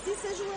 Ici, c'est joué.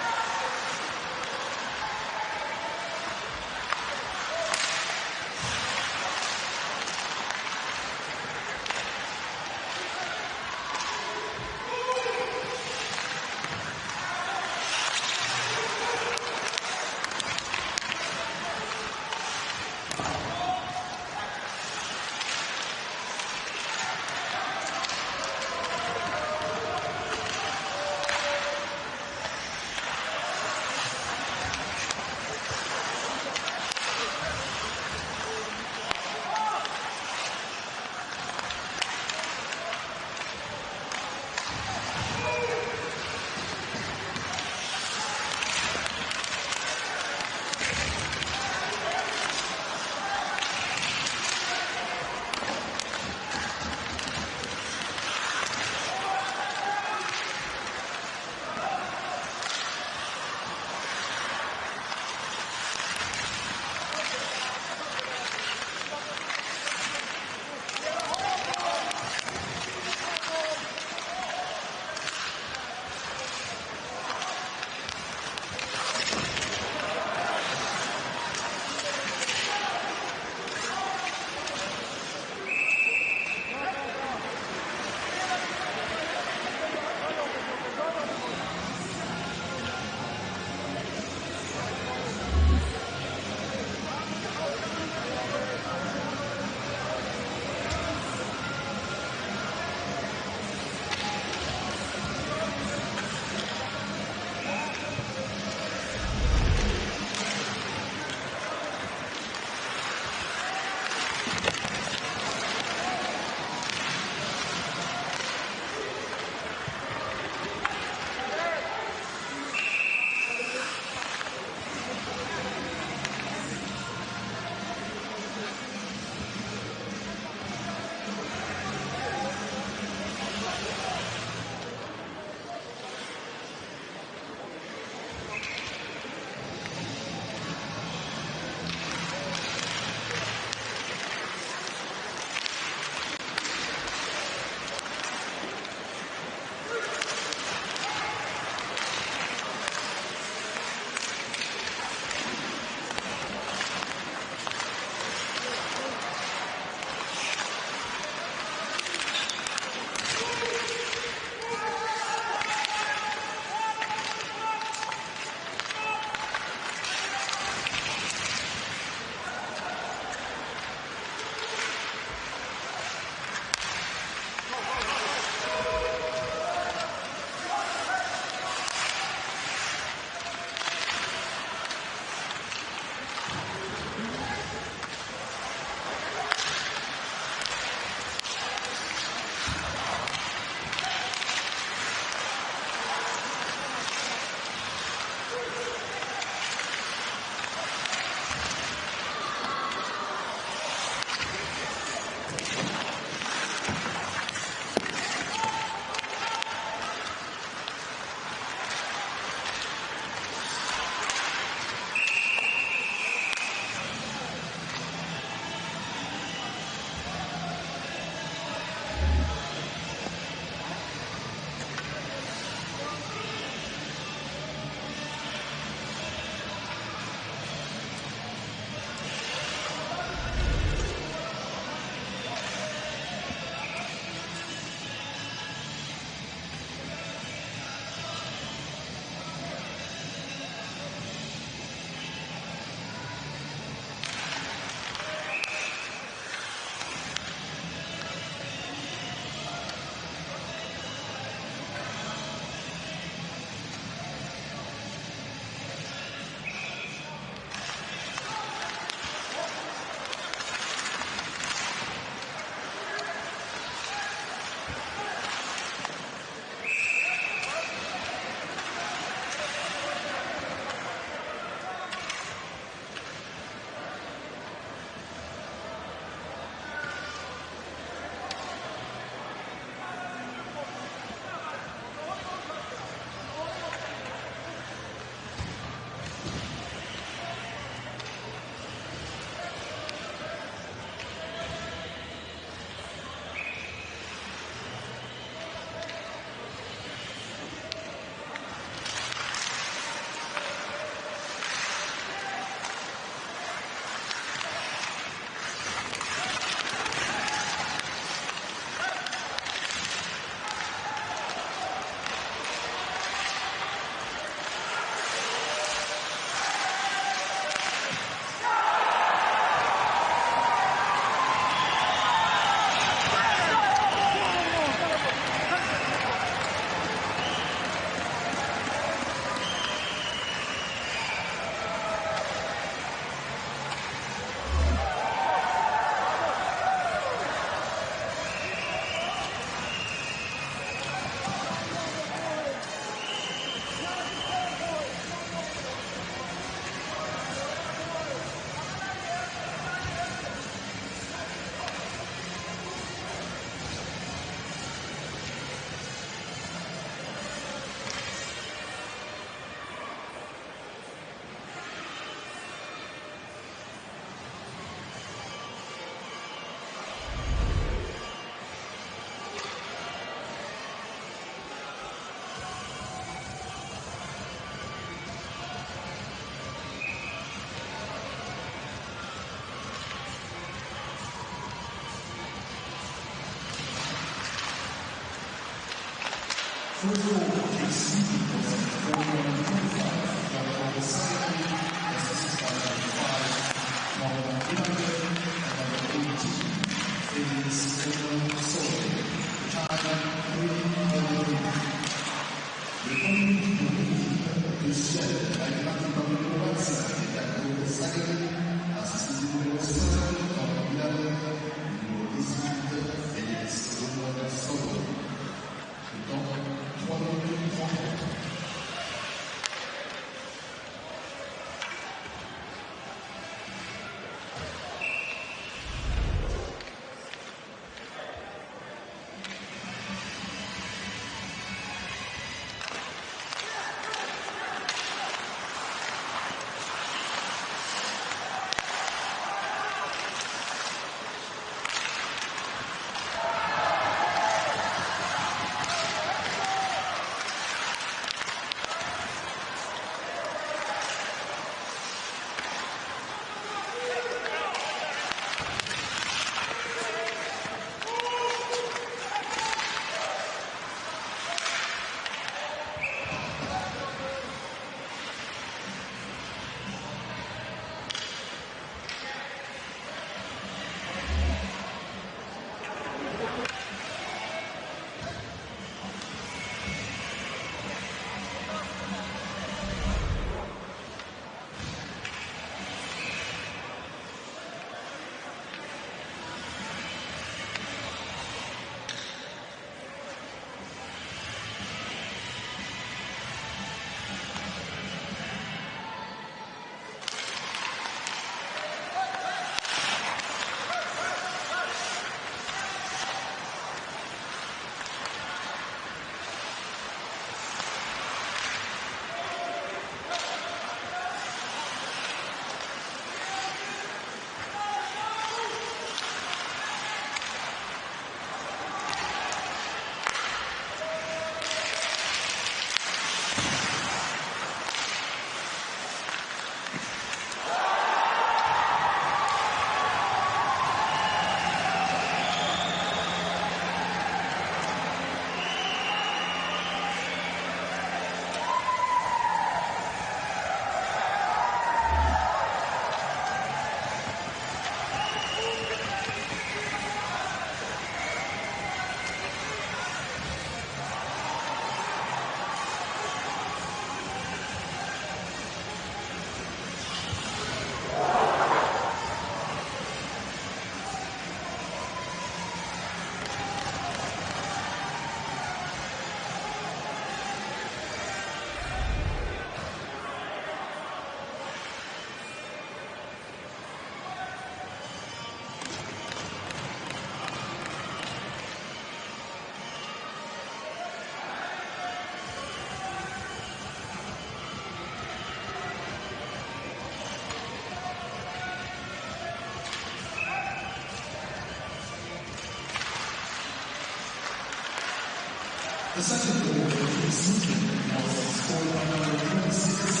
The second goal for the season was scored by number 26.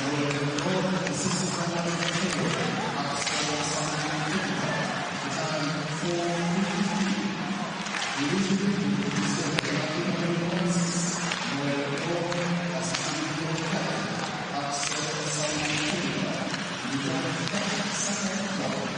More than the goal assisted by number 4. Outscored Simon the time 4:53. The original is the number 6. More than the goal assisted by outscored Simon the time second goal.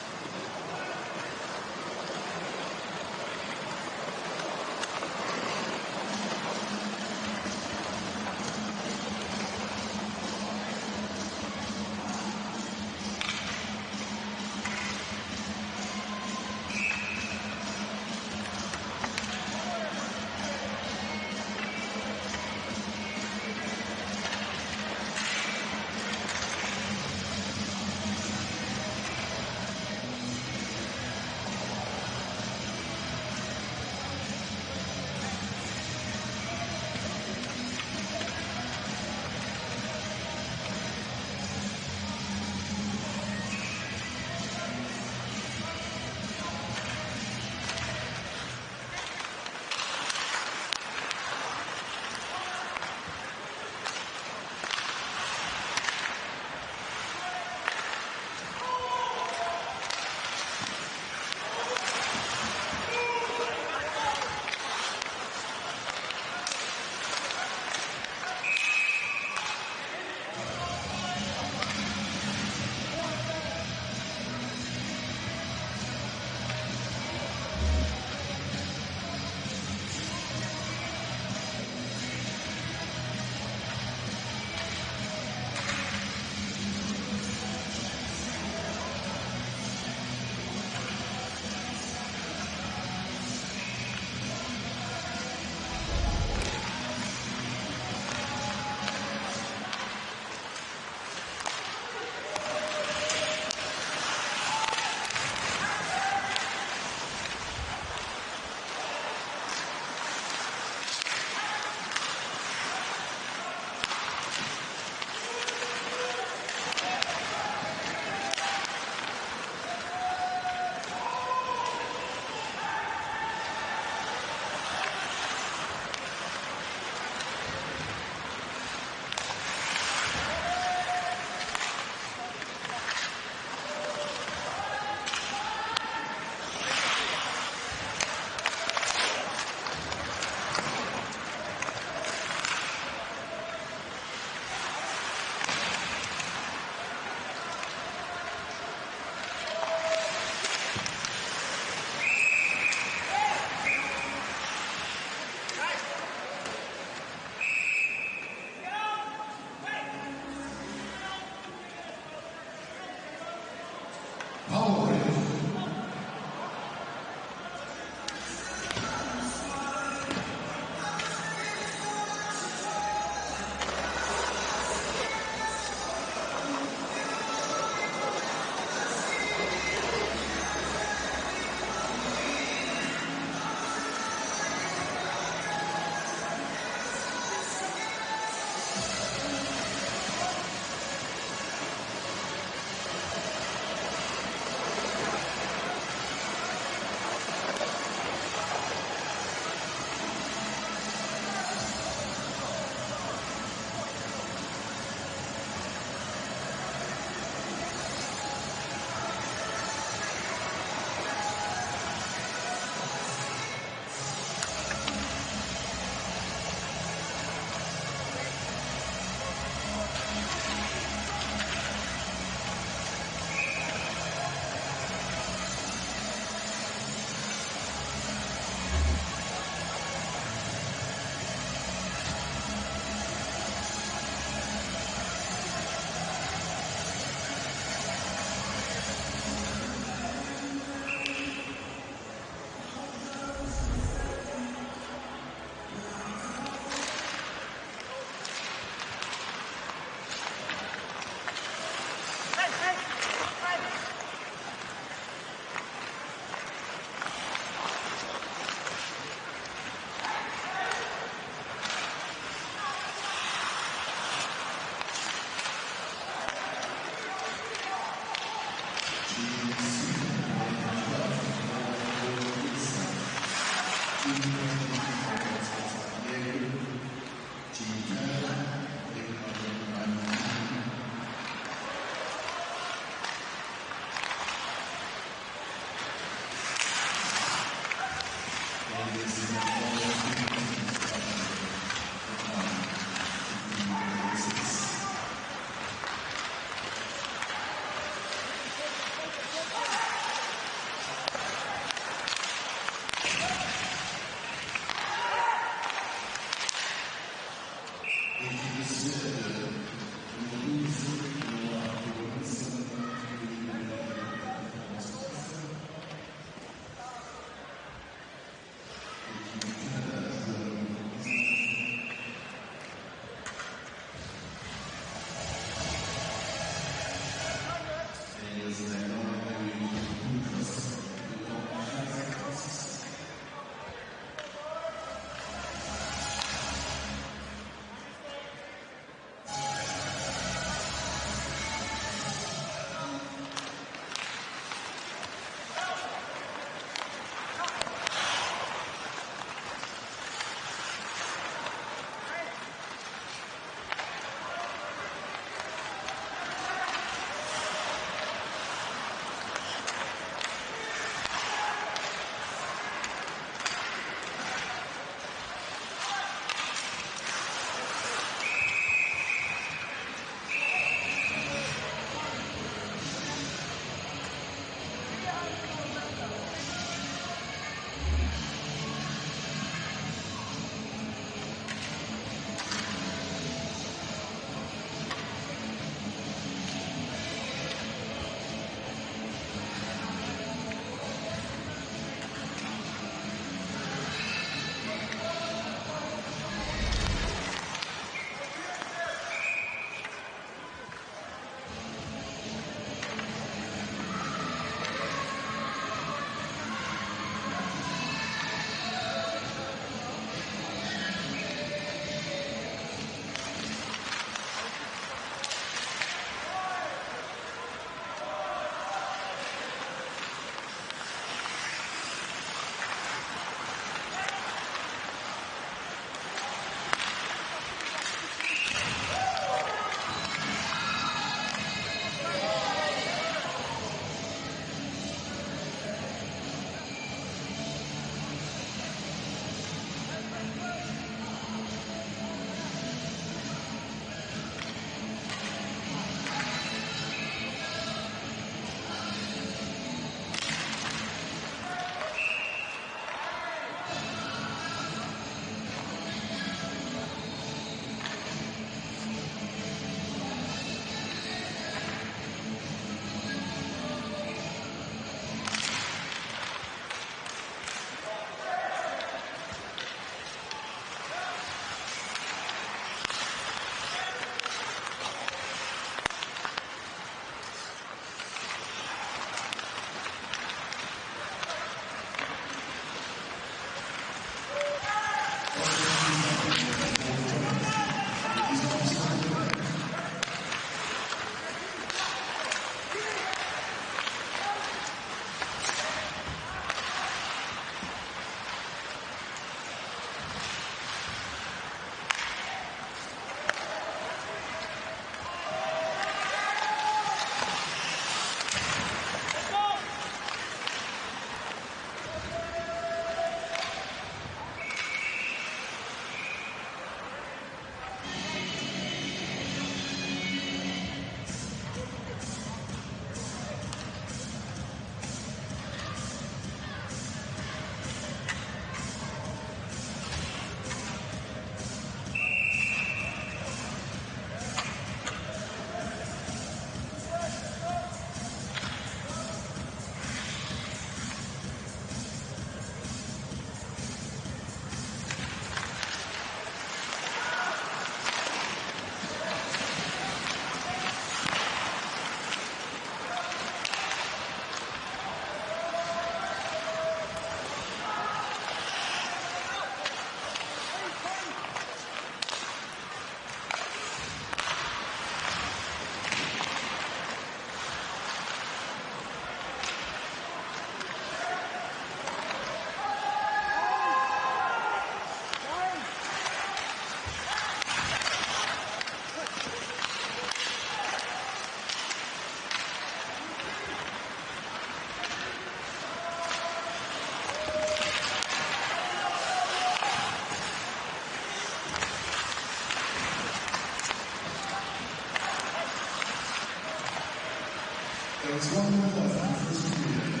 There is one more left in the first period.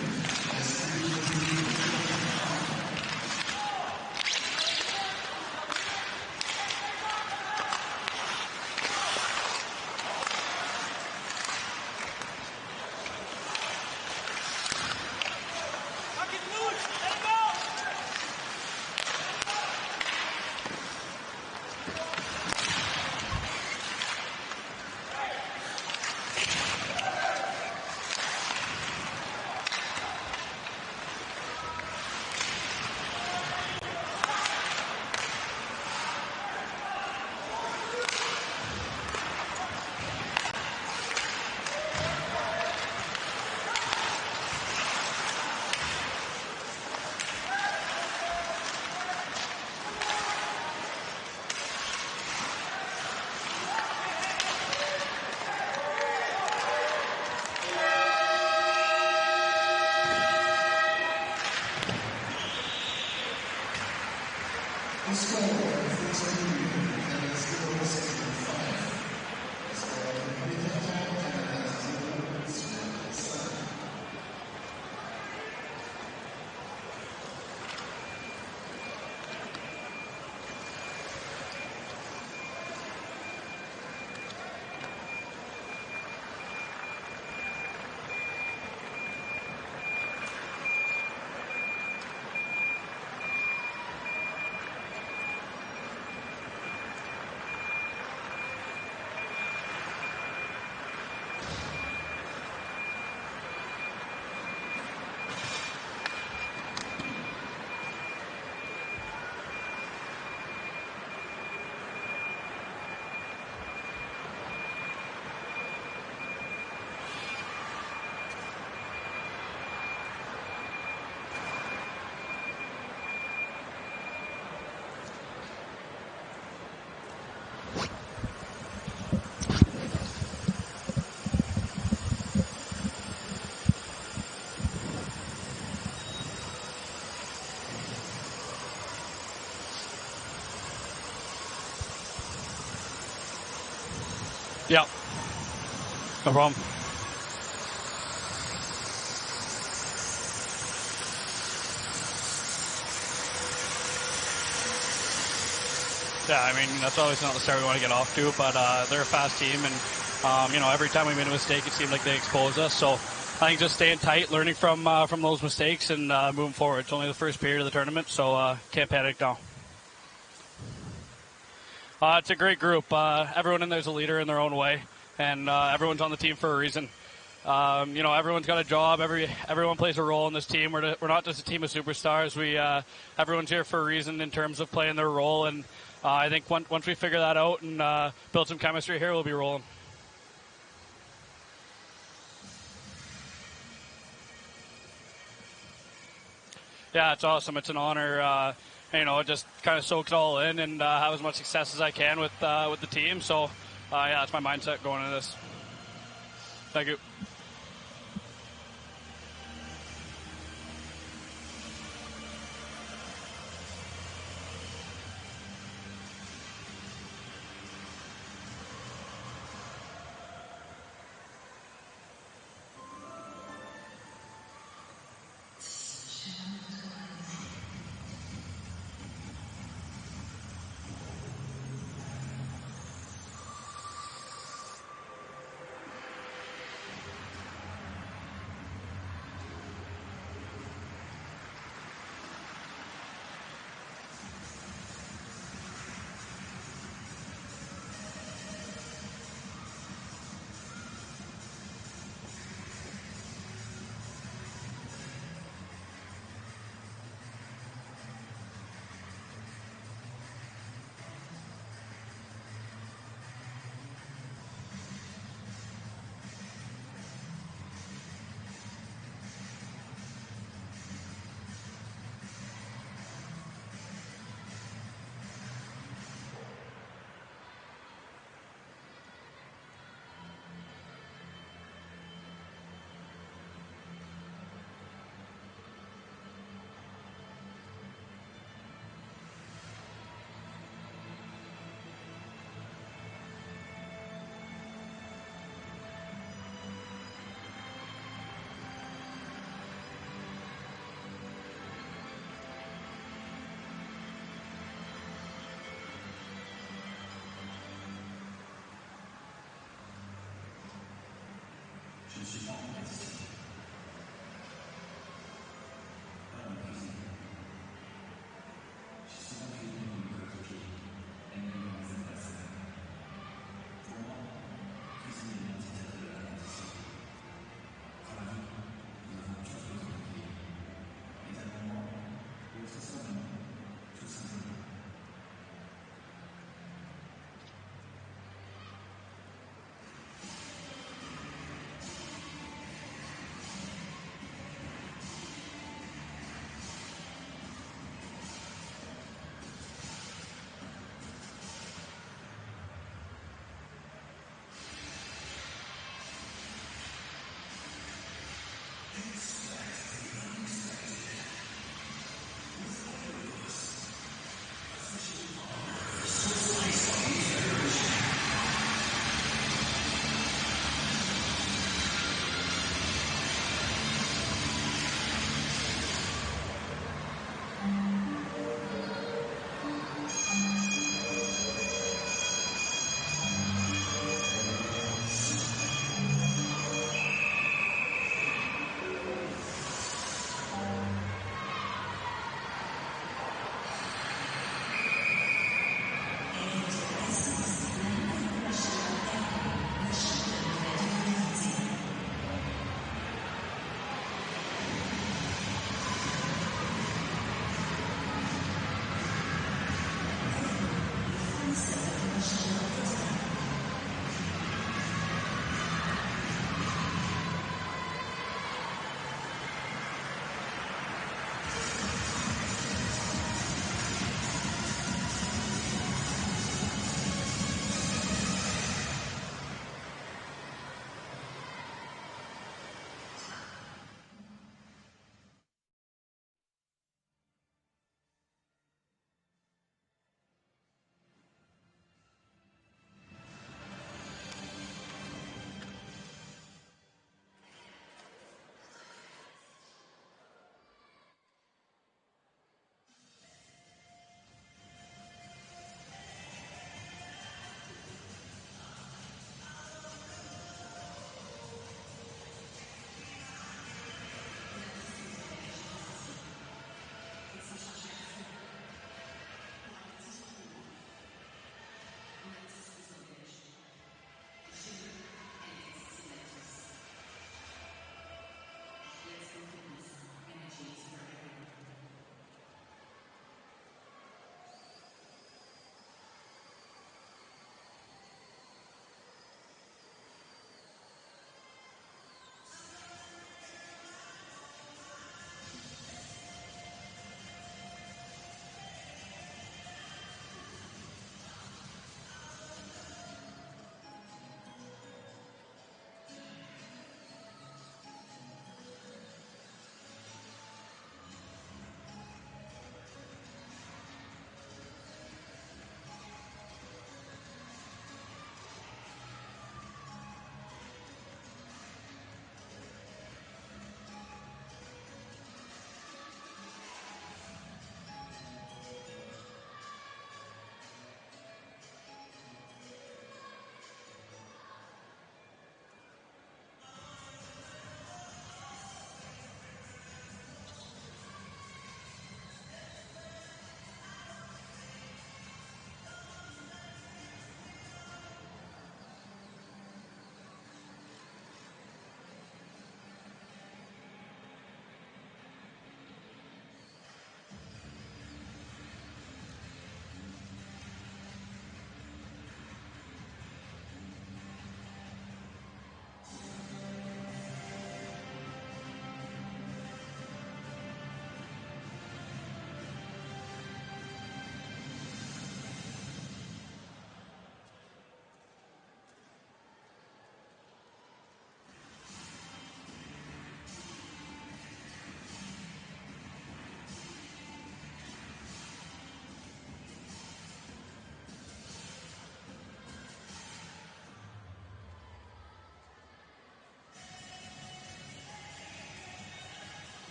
Yeah. No problem. Yeah, I mean, that's obviously not the start we want to get off to, but they're a fast team, and, every time we made a mistake, it seemed like they exposed us. So I think just staying tight, learning from those mistakes, and moving forward. It's only the first period of the tournament, so can't panic now. It's a great group. Everyone in there is a leader in their own way, and everyone's on the team for a reason. Everyone's got a job. Everyone plays a role in this team. We're not just a team of superstars. Everyone's here for a reason in terms of playing their role, and I think once we figure that out and build some chemistry here, we'll be rolling. Yeah, it's awesome. It's an honor. Just kind of soak it all in and have as much success as I can with the team. So, that's my mindset going into this. Thank you.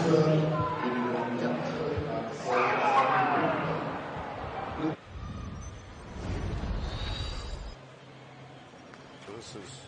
This is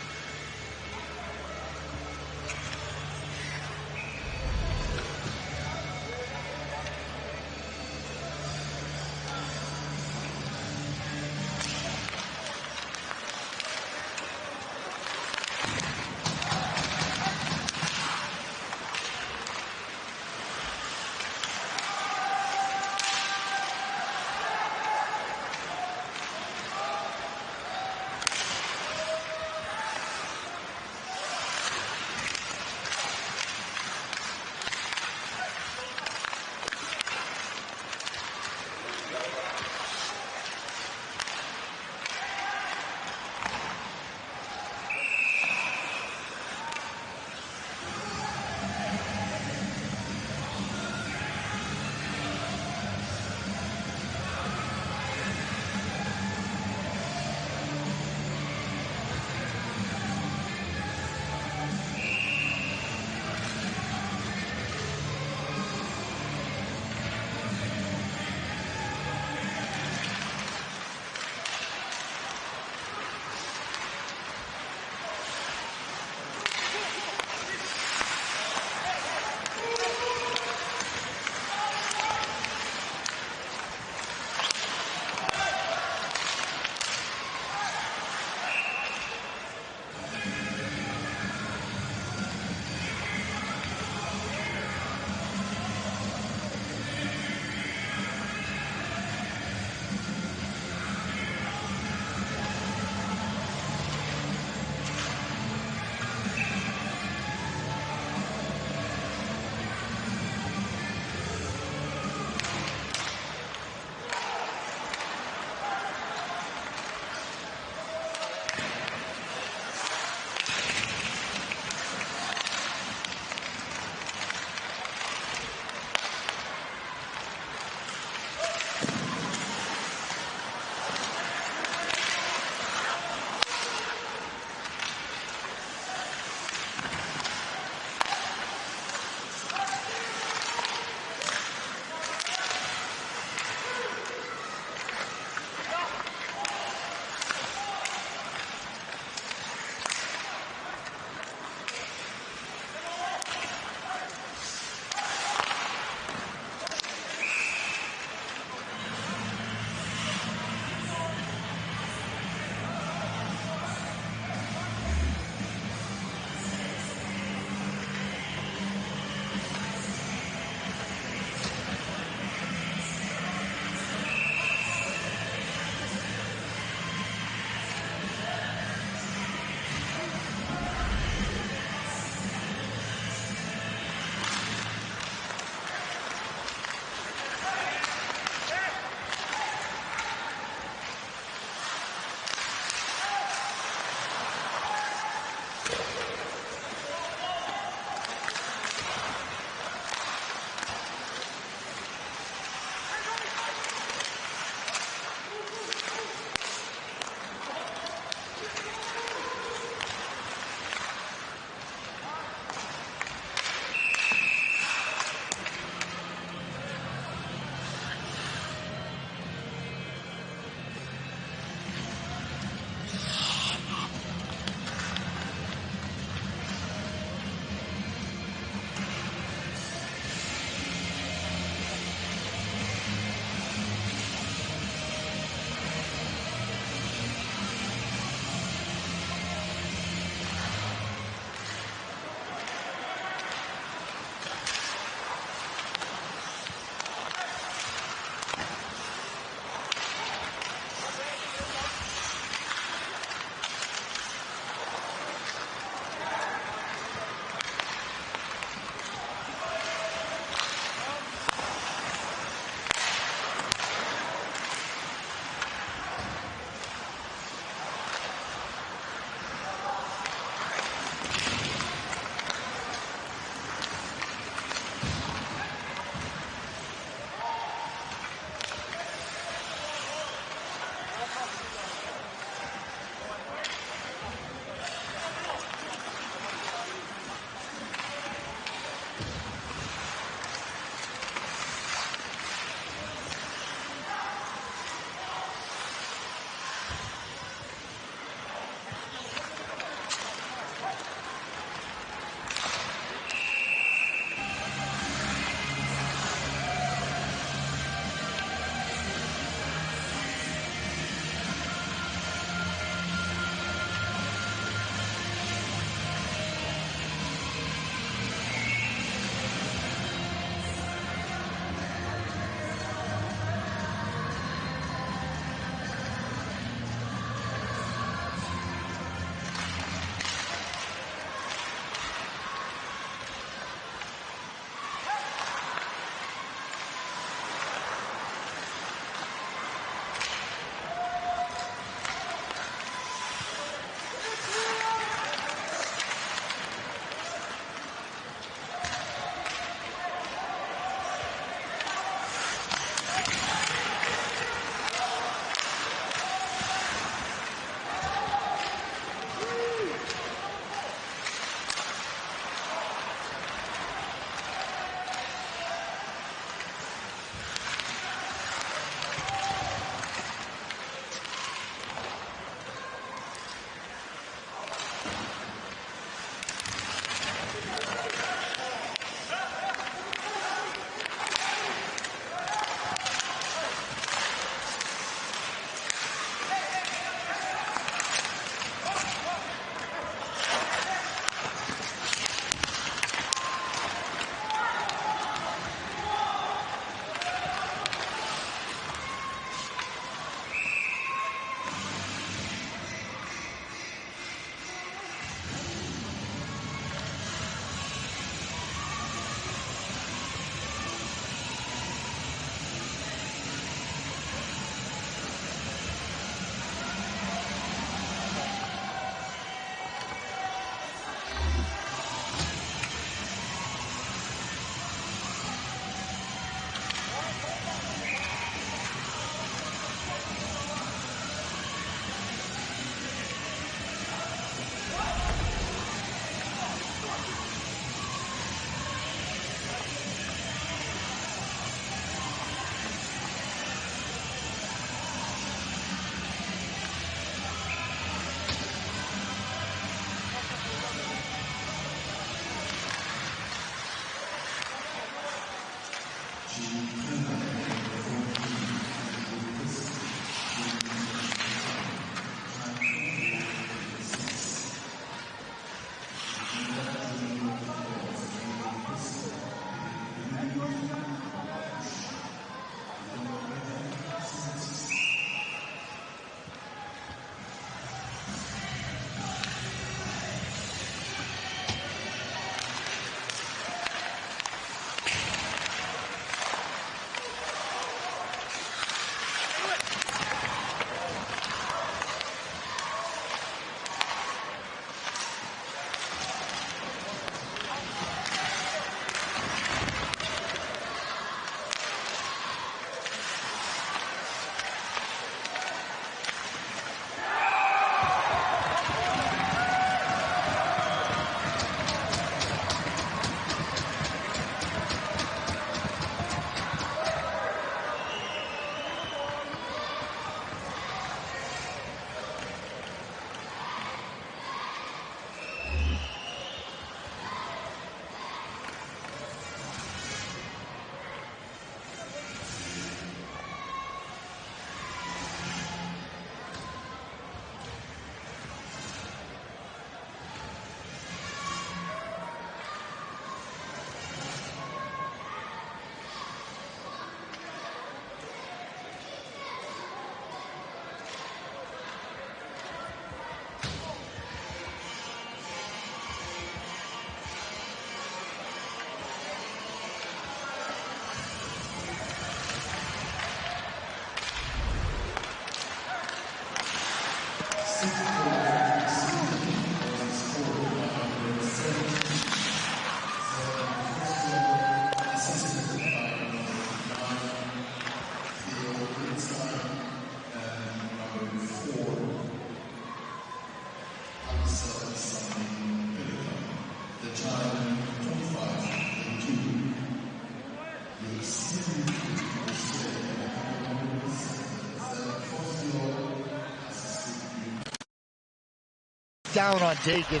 Down on Dagan.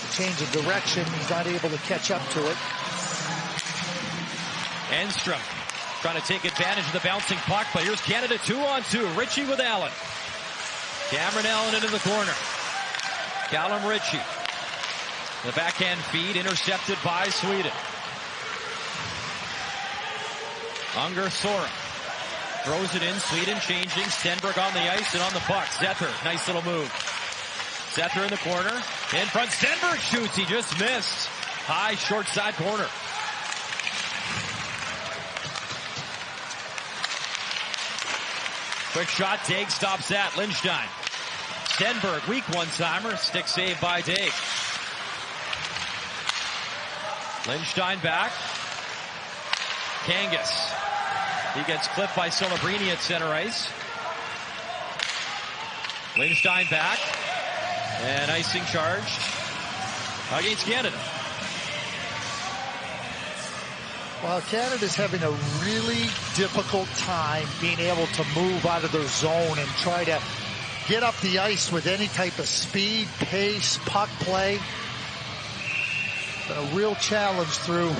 The change of direction, he's not able to catch up to it. Enstrom trying to take advantage of the bouncing puck, but here's Canada 2-on-2. Ritchie with Allen. Cameron Allen into the corner. Callum Ritchie. The backhand feed intercepted by Sweden. Unger Sora. Throws it in, Sweden changing. Stenberg on the ice and on the puck. Zether, nice little move. Zether in the corner. In front, Stenberg shoots, he just missed. High, short side corner. Quick shot, Daig stops that. Lindstein. Stenberg, weak one-timer. Stick save by Daig. Lindstein back. Kangas. He gets clipped by Celebrini at center ice. Lindstein back. And icing charge against Canada. Well, Canada's having a really difficult time being able to move out of their zone and try to get up the ice with any type of speed, pace, puck play. Been a real challenge through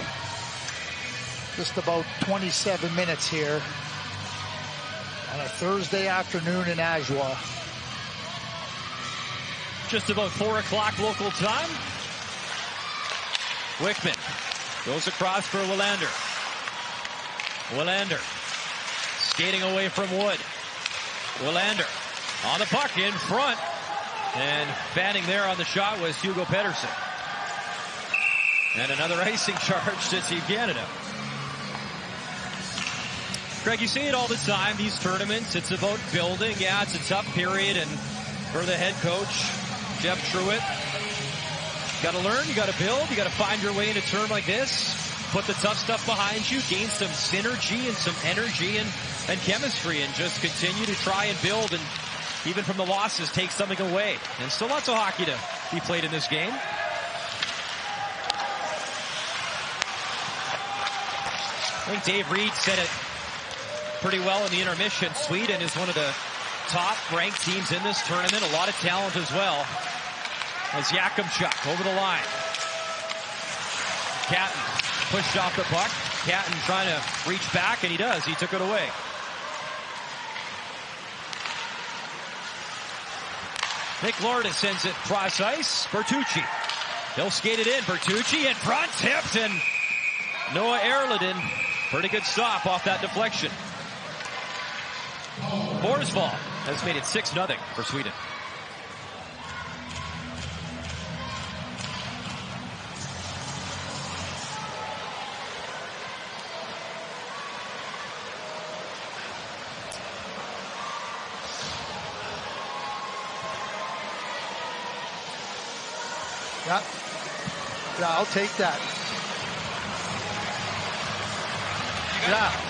just about 27 minutes here on a Thursday afternoon in Oshawa. Just about 4 o'clock local time. Wickman goes across for Willander. Willander skating away from Wood. Willander on the puck in front. And fanning there on the shot was Hugo Pedersen. And another icing charge to Team Canada. Greg, you see it all the time, these tournaments. It's about building. Yeah, it's a tough period. And for the head coach, Jeff Truitt, got to learn, you got to build, you got to find your way in a term like this. Put the tough stuff behind you, gain some synergy and some energy and chemistry, and just continue to try and build, and even from the losses, take something away. And still lots of hockey to be played in this game. I think Dave Reed said it pretty well in the intermission. Sweden is one of the top-ranked teams in this tournament. A lot of talent as well. As Jakubchuk over the line. Catton pushed off the puck. Catton trying to reach back, and he does. He took it away. Nick Lorda sends it cross ice. Bertucci. He'll skate it in. Bertucci in front, tipped, and Noah Erliden. Pretty good stop off that deflection. Forsvall has made it 6-0 for Sweden. Yeah, I'll take that.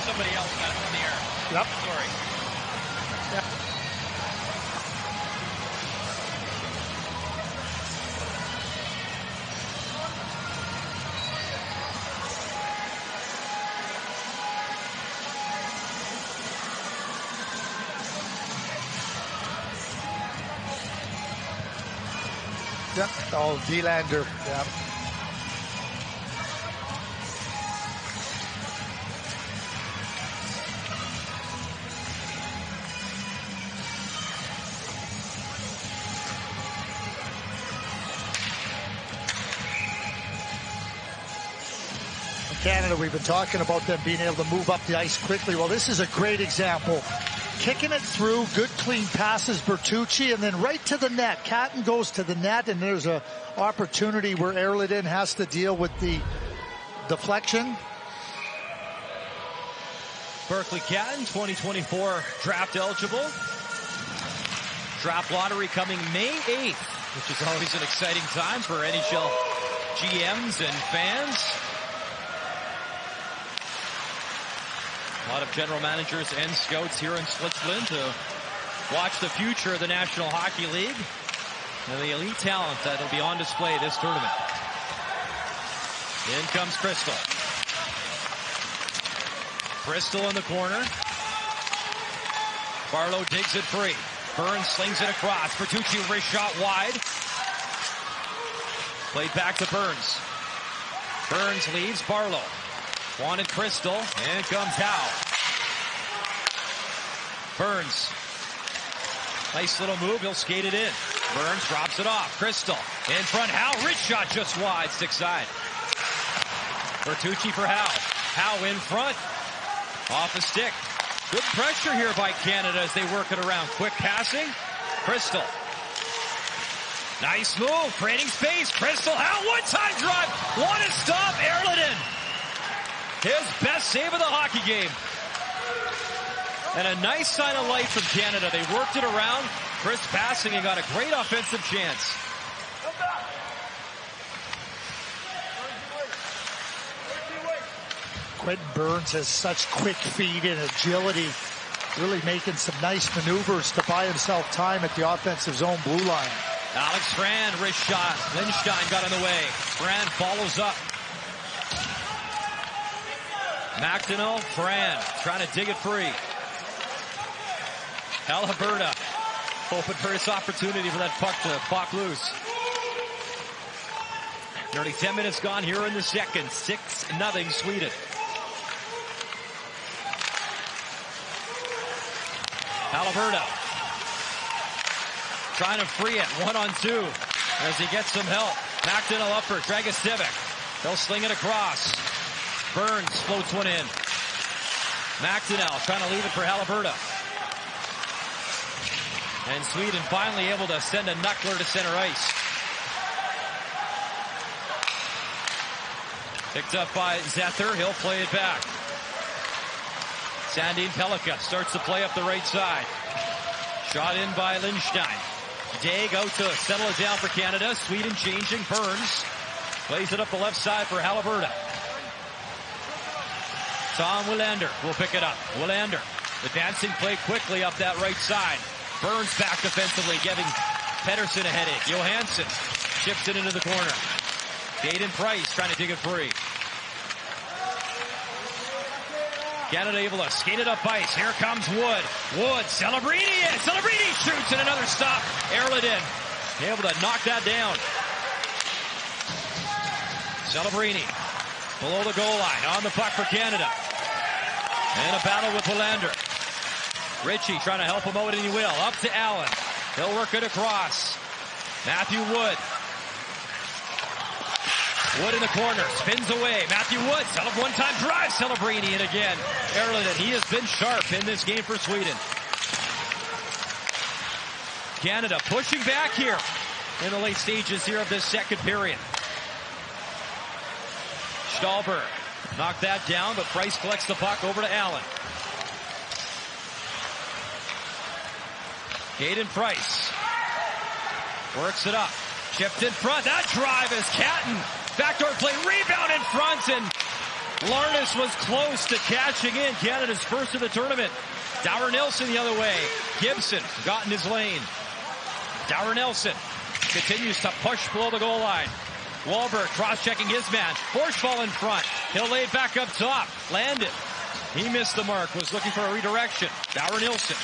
Somebody else got it in the air. Yep. Sorry. Yep. Oh, Wilander. Yep. Canada, we've been talking about them being able to move up the ice quickly. Well, this is a great example. Kicking it through, good clean passes, Bertucci, and then right to the net. Catton goes to the net, and there's an opportunity where Erliden has to deal with the deflection. Berkeley Catton, 2024 draft eligible. Draft lottery coming May 8th, which is always an exciting time for NHL GMs and fans. A lot of general managers and scouts here in Switzerland to watch the future of the National Hockey League and the elite talent that will be on display this tournament. In comes Crystal. Crystal in the corner. Barlow digs it free. Burns slings it across. Bertucci wrist shot wide. Played back to Burns. Burns leaves. Barlow. Wanted Crystal. And comes Howe. Burns. Nice little move. He'll skate it in. Burns drops it off. Crystal. In front. Howe. Wrist shot just wide. Stick side. Bertucci for Howe. Howe in front. Off the stick. Good pressure here by Canada as they work it around. Quick passing. Crystal. Nice move. Creating space. Crystal. Howe. One-time drive. What a stop. Erliden. His best save of the hockey game. And a nice sign of life from Canada. They worked it around. Crisp passing and got a great offensive chance. Quentin Burns has such quick feet and agility, really making some nice maneuvers to buy himself time at the offensive zone blue line. Alex Fran, wrist shot. Lindstein got in the way. Fran follows up. McDonough, Fran, trying to dig it free. Alberta, hoping for this opportunity for that puck to pop loose. Nearly 10 minutes gone here in the second. 6-0 Sweden. Alberta trying to free it. 1-on-2 as he gets some help. McDonough up for Dragicevic. They'll sling it across. Burns floats one in. McDonough trying to leave it for Alberta. And Sweden finally able to send a knuckler to center ice. Picked up by Zether. He'll play it back. Sandin Pellikka starts to play up the right side. Shot in by Lindstein. Dag out to settle it down for Canada. Sweden changing. Burns plays it up the left side for Alberta. Tom Wilander will pick it up. Wilander advancing play quickly up that right side. Burns back defensively, giving Pettersson a headache. Johansson chips it into the corner. Caden Price trying to dig it free. Canada able to skate it up ice. Here comes Wood. Wood, Celebrini in. Celebrini shoots and another stop. Erliden able to knock that down. Celebrini below the goal line. On the puck for Canada. And a battle with Willander. Ritchie trying to help him out, and he will. Up to Allen. He'll work it across. Matthew Wood. Wood in the corner. Spins away. Matthew Wood. Set up one-time drive. Celebrini. And again, Erliden. He has been sharp in this game for Sweden. Canada pushing back here in the late stages here of this second period. Stahlberg knocked that down, but Price collects the puck over to Allen. Caden Price works it up. Chipped in front. That drive is Catton. Backdoor play. Rebound in front, and Larness was close to cashing in Canada's first of the tournament. Dower Nelson the other way. Gibson got in his lane. Dower Nelson continues to push below the goal line. Wahlberg cross-checking his man. Forsfall in front. He'll lay it back up top. Landed. He missed the mark. Was looking for a redirection. Dower Nelson.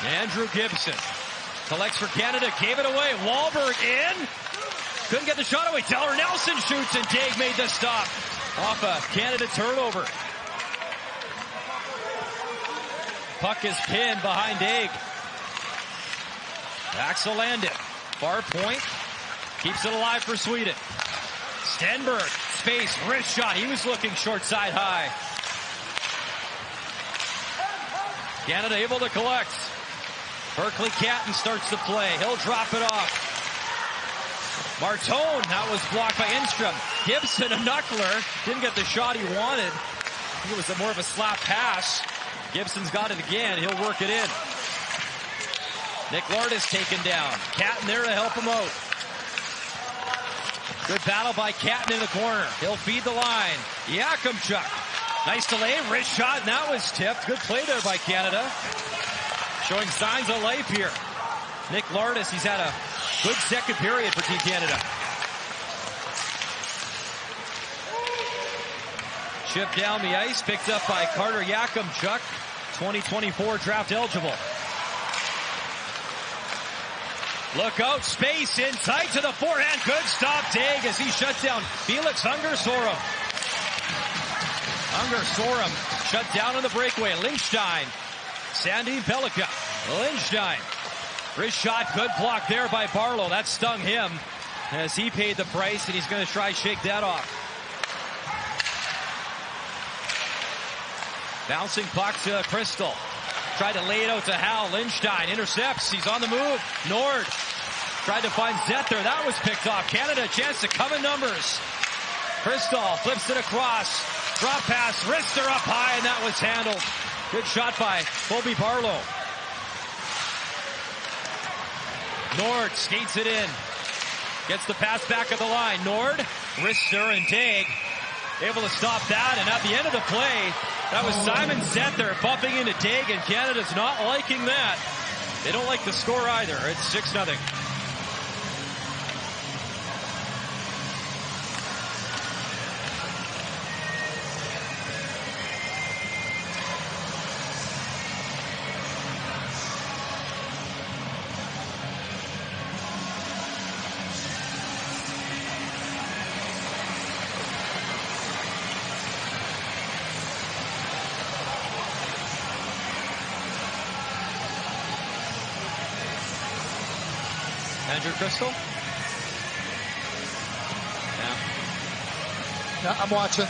Andrew Gibson collects for Canada. Gave it away. Wahlberg in. Couldn't get the shot away. Dower Nelson shoots, and Daig made the stop off a Canada turnover. Puck is pinned behind Daig. Axel Landon. Far point. Keeps it alive for Sweden. Stenberg. Space. Wrist shot. He was looking short side high. Canada able to collect. Berkeley Catton starts the play. He'll drop it off. Martone. That was blocked by Enstrom. Gibson, a knuckler. Didn't get the shot he wanted. I think it was more of a slap pass. Gibson's got it again. He'll work it in. Nick Lardis taken down. Catton there to help him out. Good battle by Catton in the corner. He'll feed the line. Yakimchuk. Nice delay. Wrist shot, and that was tipped. Good play there by Canada. Showing signs of life here. Nick Lardis, he's had a good second period for Team Canada. Chip down the ice, picked up by Carter Yakimchuk, 2024 draft eligible. Look out, space in tight to the forehand. Good stop, Daig, as he shuts down Felix Hungersorum. Hungersorum shut down on the breakaway. Linkstein, Sandin Pellikka, Linkstein. Wrist shot, good block there by Barlow. That stung him as he paid the price, and he's going to try to shake that off. Bouncing puck to Crystal. Tried to lay it out to Hal. Lindstein intercepts. He's on the move. Nord tried to find Zether. That was picked off. Canada a chance to come in numbers. Crystal flips it across. Drop pass. Wrister up high, and that was handled. Good shot by Bobby Barlow. Nord skates it in. Gets the pass back at the line. Nord, Wrister, and Daig able to stop that. And at the end of the play, that was Simon Zether bumping into Daig, and Canada's not liking that. They don't like the score either. It's 6-0. Andrew Crystal? Yeah, I'm watching.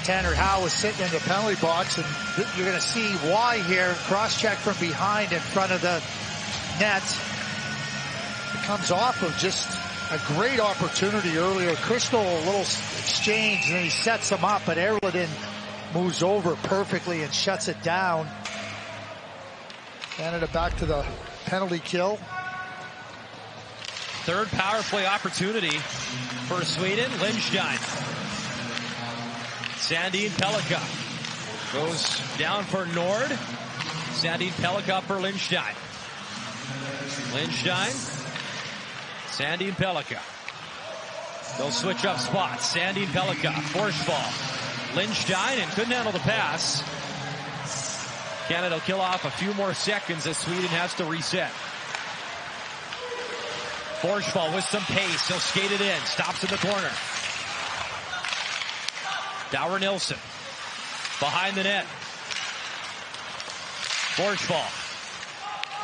Tanner Howe was sitting in the penalty box, and you're going to see why here. Cross-check from behind in front of the net. It comes off of just a great opportunity earlier. Crystal, a little exchange, and then he sets him up, but Erliden moves over perfectly and shuts it down. Canada back to the penalty kill. Third power play opportunity for Sweden. Lindstein. Sandin Pellikka goes down for Nord. Sandin Pellikka for Lindstein. Lindstein. Sandin Pellikka. They'll switch up spots. Sandin Pellikka. Force ball. Lindstein, and couldn't handle the pass. Canada will kill off a few more seconds as Sweden has to reset. Forsfall with some pace. He'll skate it in. Stops in the corner. Dower Nilsson. Behind the net. Forsfall.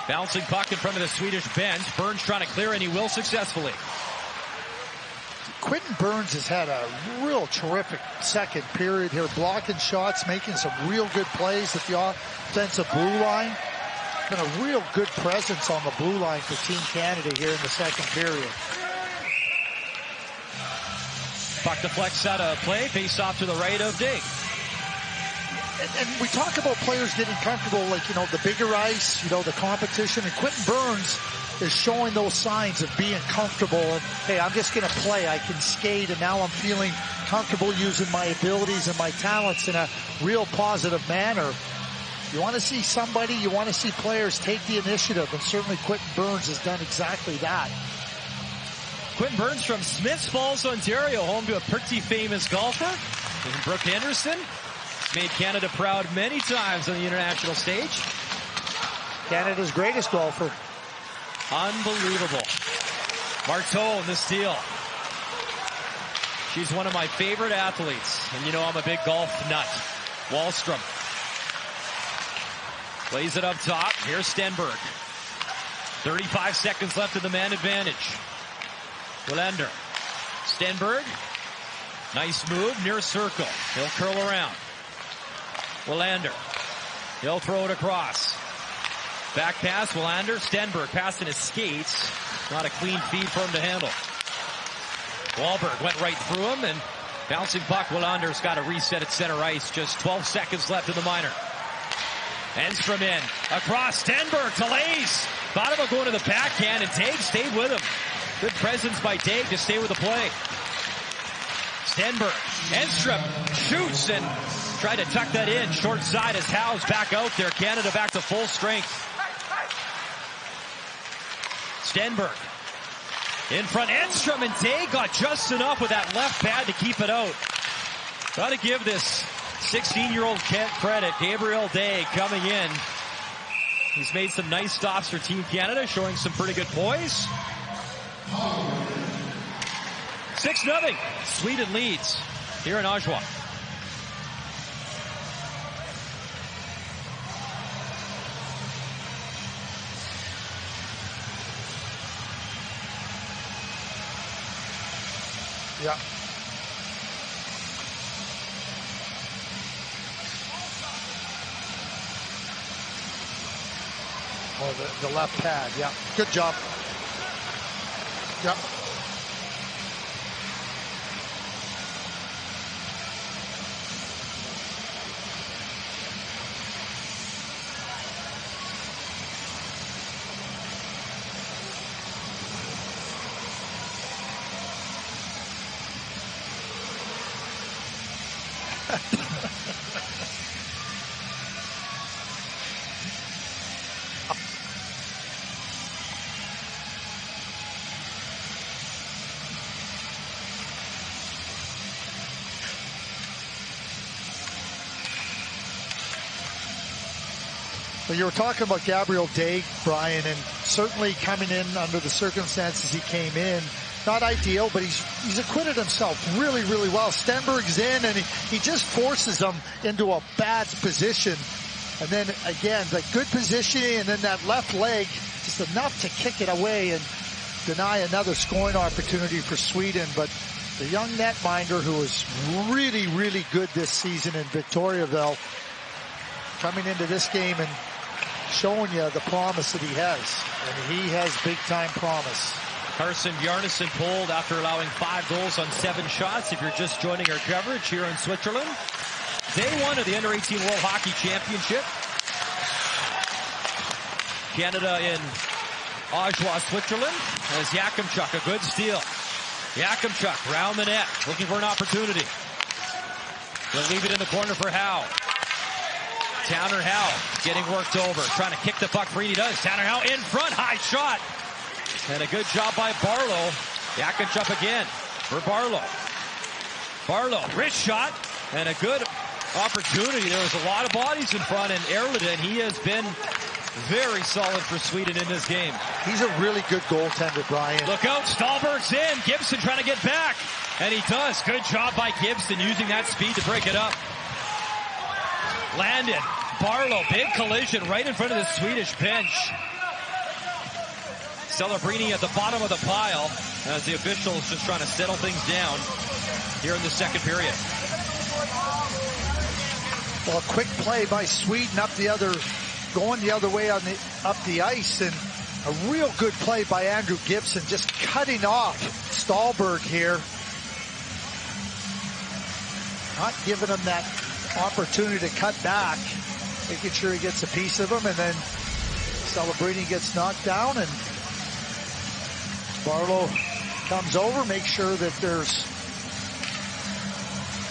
Bouncing puck in front of the Swedish bench. Burns trying to clear, and he will successfully. Quentin Burns has had a real terrific second period here, blocking shots, making some real good plays at the offensive blue line. Been a real good presence on the blue line for Team Canada here in the second period. Puck deflects out of play, face off to the right of Dig. And we talk about players getting comfortable, like, you know, the bigger ice, you know, the competition, and Quentin Burns is showing those signs of being comfortable. And, hey, I'm just going to play. I can skate, and now I'm feeling comfortable using my abilities and my talents in a real positive manner. You want to see somebody, you want to see players take the initiative, and certainly Quentin Burns has done exactly that. Quentin Burns from Smiths Falls, Ontario, home to a pretty famous golfer, Brooke Henderson. Made Canada proud many times on the international stage. Canada's greatest golfer. Unbelievable. Marteau in the steal. She's one of my favorite athletes, and you know I'm a big golf nut. Wallstrom. Plays it up top. Here's Stenberg. 35 seconds left in the man advantage. Willander. Stenberg. Nice move near circle. He'll curl around. Willander. He'll throw it across. Back pass, Willander. Stenberg passing his skates. Not a clean feed for him to handle. Wahlberg went right through him, and bouncing puck. Willander's got to reset at center ice. Just 12 seconds left in the minor. Enstrom in. Across Stenberg to Lace. Thought about going to the backhand, and Tague stayed with him. Good presence by Tague to stay with the play. Stenberg. Enstrom shoots and tried to tuck that in. Short side as Howe's back out there. Canada back to full strength. Stenberg. In front, Enstrom, and Tague got just enough with that left pad to keep it out. Got to give this 16-year-old credit. Gabriel Day coming in. He's made some nice stops for Team Canada, showing some pretty good poise. 6-0. Sweden leads here in Oshawa. Yeah. Oh, the left pad. Yeah. Good job. Yeah. Well, you were talking about Gabriel Day, Brian, and certainly coming in under the circumstances he came in, not ideal, but he's acquitted himself really, really well. Stenberg's in, and he just forces him into a bad position. And then again, like good positioning, and then that left leg, just enough to kick it away and deny another scoring opportunity for Sweden. But the young netminder, who was really, really good this season in Victoriaville, coming into this game and showing you the promise that he has. And he has big-time promise. Carson Bjarnason pulled after allowing 5 goals on 7 shots. If you're just joining our coverage here in Switzerland. Day 1 of the Under-18 World Hockey Championship. Canada in Oshawa, Switzerland, as Yakimchuk, a good steal. Yakimchuk round the net, looking for an opportunity. They'll leave it in the corner for Howe. Tanner Howe getting worked over, trying to kick the puck free. He does. Tanner Howe in front, high shot. And a good job by Barlow. Yakimchuk again for Barlow. Barlow, wrist shot, and a good opportunity. There was a lot of bodies in front, and Erliden, he has been very solid for Sweden in this game. He's a really good goaltender, Brian. Look out, Stahlberg's in. Gibson trying to get back. And he does. Good job by Gibson using that speed to break it up. Landon, Barlow, big collision right in front of the Swedish bench. Celebrini at the bottom of the pile as the officials just trying to settle things down here in the second period. Well, a quick play by Sweden going the other way up the ice, and a real good play by Andrew Gibson, just cutting off Stahlberg here. Not giving him that opportunity to cut back, making sure he gets a piece of him, and then Celebrini gets knocked down, and Barlow comes over, makes sure that there's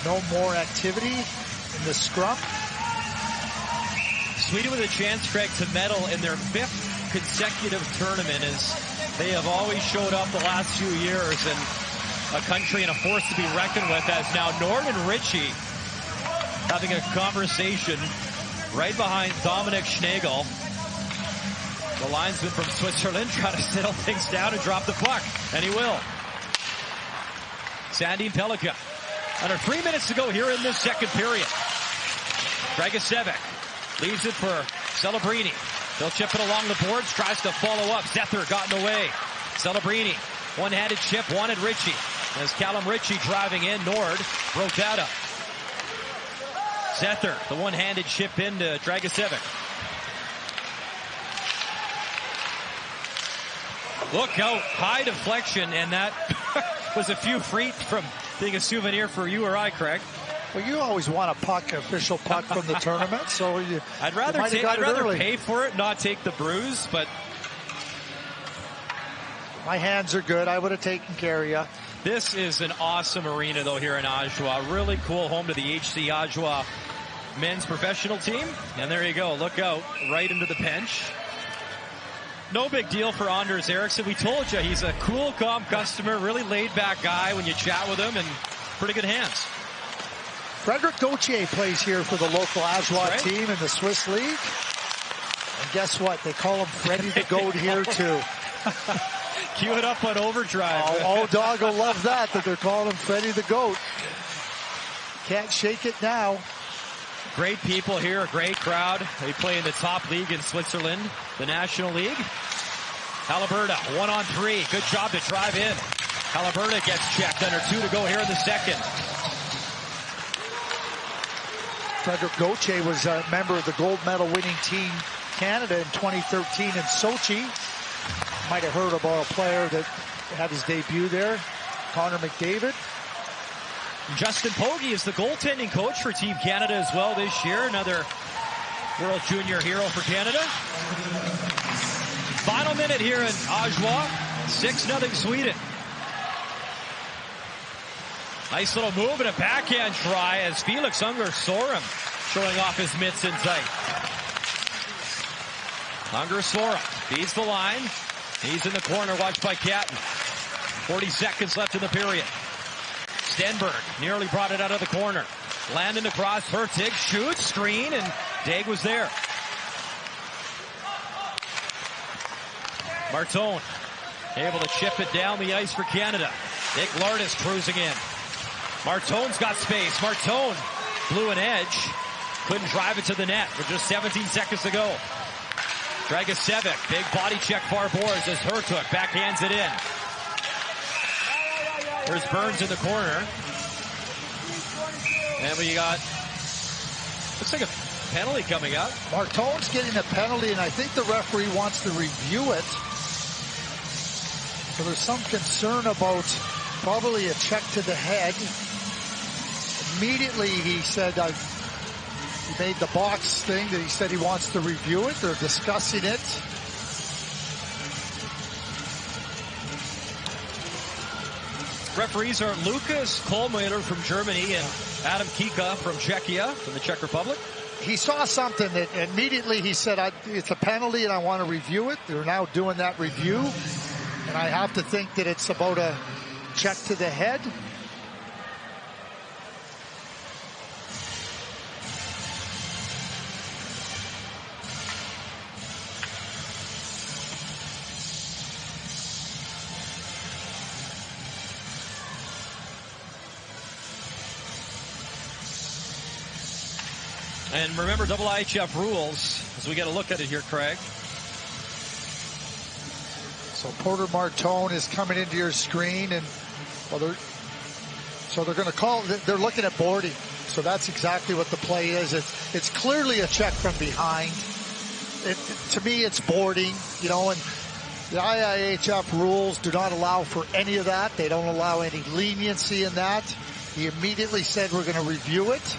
no more activity in the scrum. Sweden with a chance, Craig, to medal in their 5th consecutive tournament, as they have always showed up the last few years, and a country and a force to be reckoned with, as now Nord and Ritchie having a conversation right behind Dominic Schnagel. The linesman from Switzerland trying to settle things down and drop the puck, and he will. Sandin Pellikka. Under 3 minutes to go here in this second period. Dragicevic leaves it for Celebrini. They'll chip it along the boards, tries to follow up. Zether got in the way. Celebrini, one-handed chip, wanted Ritchie. As Callum Ritchie driving in, Nord broke that up. Zether, the one-handed chip into Dragicevic. Look out, high deflection, and that was a few feet from being a souvenir for you or I, Craig. Well, you always want a puck, official puck from the tournament, so I'd rather pay for it, not take the bruise, but my hands are good. I would have taken care of you. This is an awesome arena, though, here in Oshawa. Really cool home to the HC Oshawa men's professional team. And there you go. Look out, right into the bench. No big deal for Anders Eriksson. We told you he's a cool, calm customer, really laid-back guy when you chat with him, and pretty good hands. Frederick Gauthier plays here for the local Oshawa team in the Swiss League. And guess what? They call him Freddie the Goat here, too. Cue it up on overdrive. Oh, dog will love that they're calling him Freddie the Goat. Can't shake it now. Great people here, a great crowd. They play in the top league in Switzerland, the National League. Haliburda, 1-on-3. Good job to drive in. Haliburda gets checked. Under 2 to go here in the second. Frederick Gauthier was a member of the gold medal winning team Canada in 2013 in Sochi. Might have heard about a player that had his debut there, Connor McDavid. Justin Pogge is the goaltending coach for Team Canada as well this year. Another World Junior hero for Canada. Final minute here in Oshawa. 6-0 Sweden. Nice little move and a backhand try as Felix Unger Sorum showing off his mitts in tight. Unger Sorum feeds the line. He's in the corner, watched by Catton. 40 seconds left in the period. Stenberg nearly brought it out of the corner. Landon across, Hertig shoots, screen, and Daig was there. Martone able to chip it down the ice for Canada. Nick Lardis cruising in. Martone's got space. Martone blew an edge. Couldn't drive it to the net with just 17 seconds to go. Dragicevic, big body check far boards as Hertug backhands it in. There's Burns in the corner. And we got, looks like a penalty coming up. Martone's getting a penalty, and I think the referee wants to review it. So there's some concern about probably a check to the head. Immediately he said, he made the box thing that he said he wants to review it. They're discussing it. Referees are Lukas Kohlmüller from Germany and Adam Kika from Czechia, from the Czech Republic. He saw something that immediately he said, it's a penalty and I want to review it. They're now doing that review. And I have to think that it's about a check to the head. And remember IHF rules as we get a look at it here, Craig. So Porter Martone is coming into your screen, and well, they're going to call. They're looking at boarding. So that's exactly what the play is. It's clearly a check from behind. To me, it's boarding. You know, and the IIHF rules do not allow for any of that. They don't allow any leniency in that. He immediately said we're going to review it.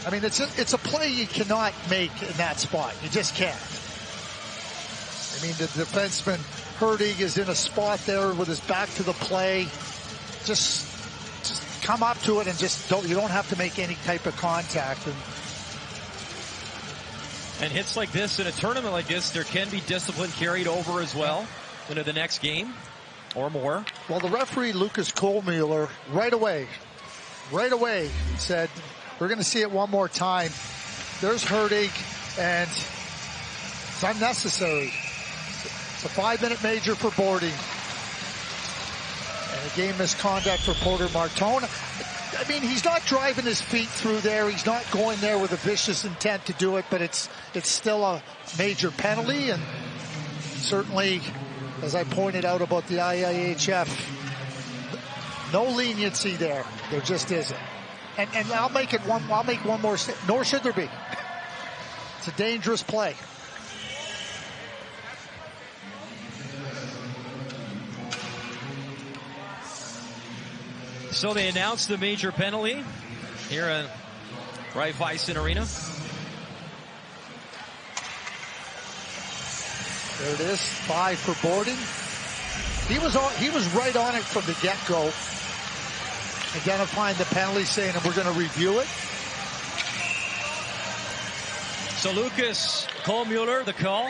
I mean, it's a play you cannot make in that spot. You just can't. I mean, the defenseman Hurtig is in a spot there with his back to the play. Just come up to it and you don't have to make any type of contact. And hits like this in a tournament like this, there can be discipline carried over as well into the next game or more. Well, the referee, Lukas Kohlmüller, right away said, we're going to see it one more time. There's Hurtig, and it's unnecessary. It's a 5-minute major for boarding. And a game misconduct for Porter Martone. I mean, he's not driving his feet through there. He's not going there with a vicious intent to do it, but it's still a major penalty. And certainly, as I pointed out about the IIHF, no leniency there. There just isn't. And I'll make one more statement. Nor should there be. It's a dangerous play. So they announced the major penalty here at Raiffeisen Arena. There it is, 5 for boarding. He was right on it from the get-go, identifying the penalty, saying we're going to review it. So Lukas Kohlmüller, the call.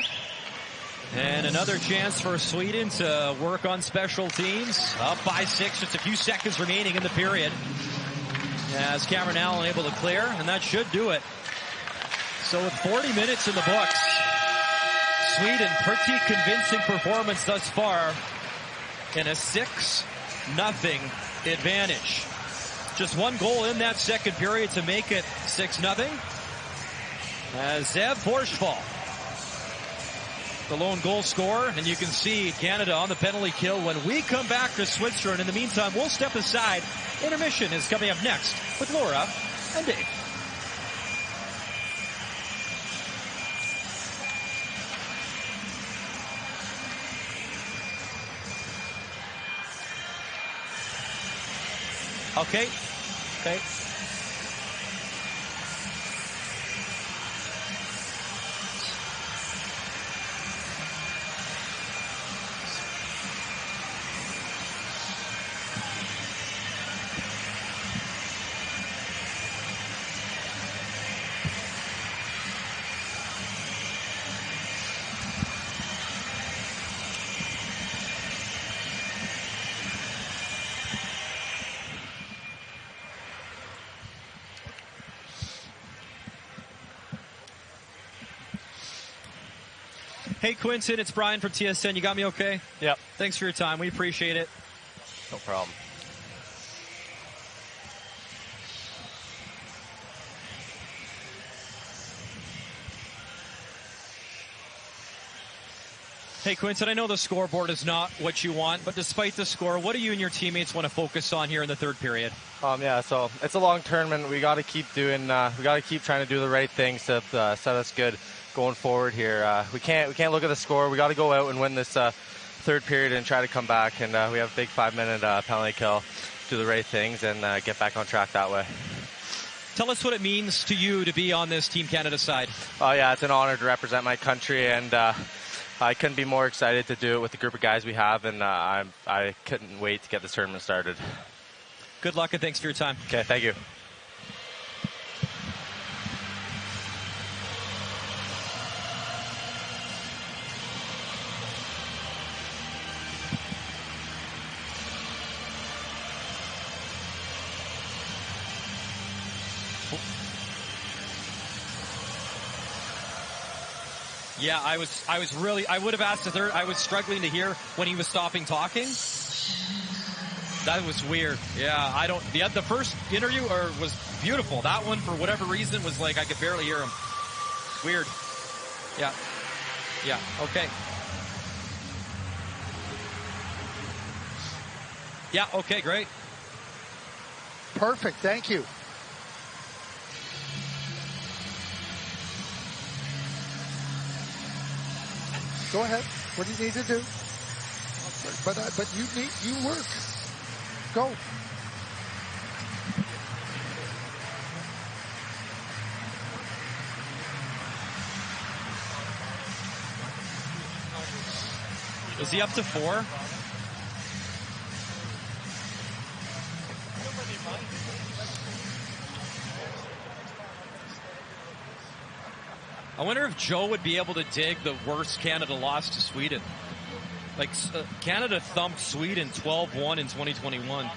And another chance for Sweden to work on special teams. Up by 6, just a few seconds remaining in the period. As Cameron Allen able to clear, and that should do it. So with 40 minutes in the books, Sweden, pretty convincing performance thus far in a 6-0 advantage. Just one goal in that second period to make it 6-0. As Zev Forsfall, the lone goal scorer, and you can see Canada on the penalty kill when we come back to Switzerland. In the meantime, we'll step aside. Intermission is coming up next with Laura and Dave. Okay. Hey, Quinton, it's Brian from TSN. You got me okay? Yep. Thanks for your time. We appreciate it. No problem. Hey, Quinton, I know the scoreboard is not what you want, but despite the score, what do you and your teammates want to focus on here in the third period? Yeah, so it's a long tournament. We got to keep trying to do the right things to set us good going forward here. We can't look at the score. We got to go out and win this third period and try to come back. And we have a big 5-minute penalty kill, do the right things, and get back on track that way. Tell us what it means to you to be on this Team Canada side. Oh yeah, it's an honor to represent my country, and I couldn't be more excited to do it with the group of guys we have, and I couldn't wait to get this tournament started. Good luck and thanks for your time. Okay, thank you. Yeah, I would have asked a third. I was struggling to hear when he was stopping talking. That was weird. Yeah, the first interview was beautiful. That one, for whatever reason, was like I could barely hear him. Weird. Yeah. Yeah, okay. Yeah, okay, great. Perfect, thank you. Go ahead. What do you need to do? But you work. Go. Is he up to 4? I wonder if Joe would be able to dig the worst Canada loss to Sweden. Like, Canada thumped Sweden 12-1 in 2021.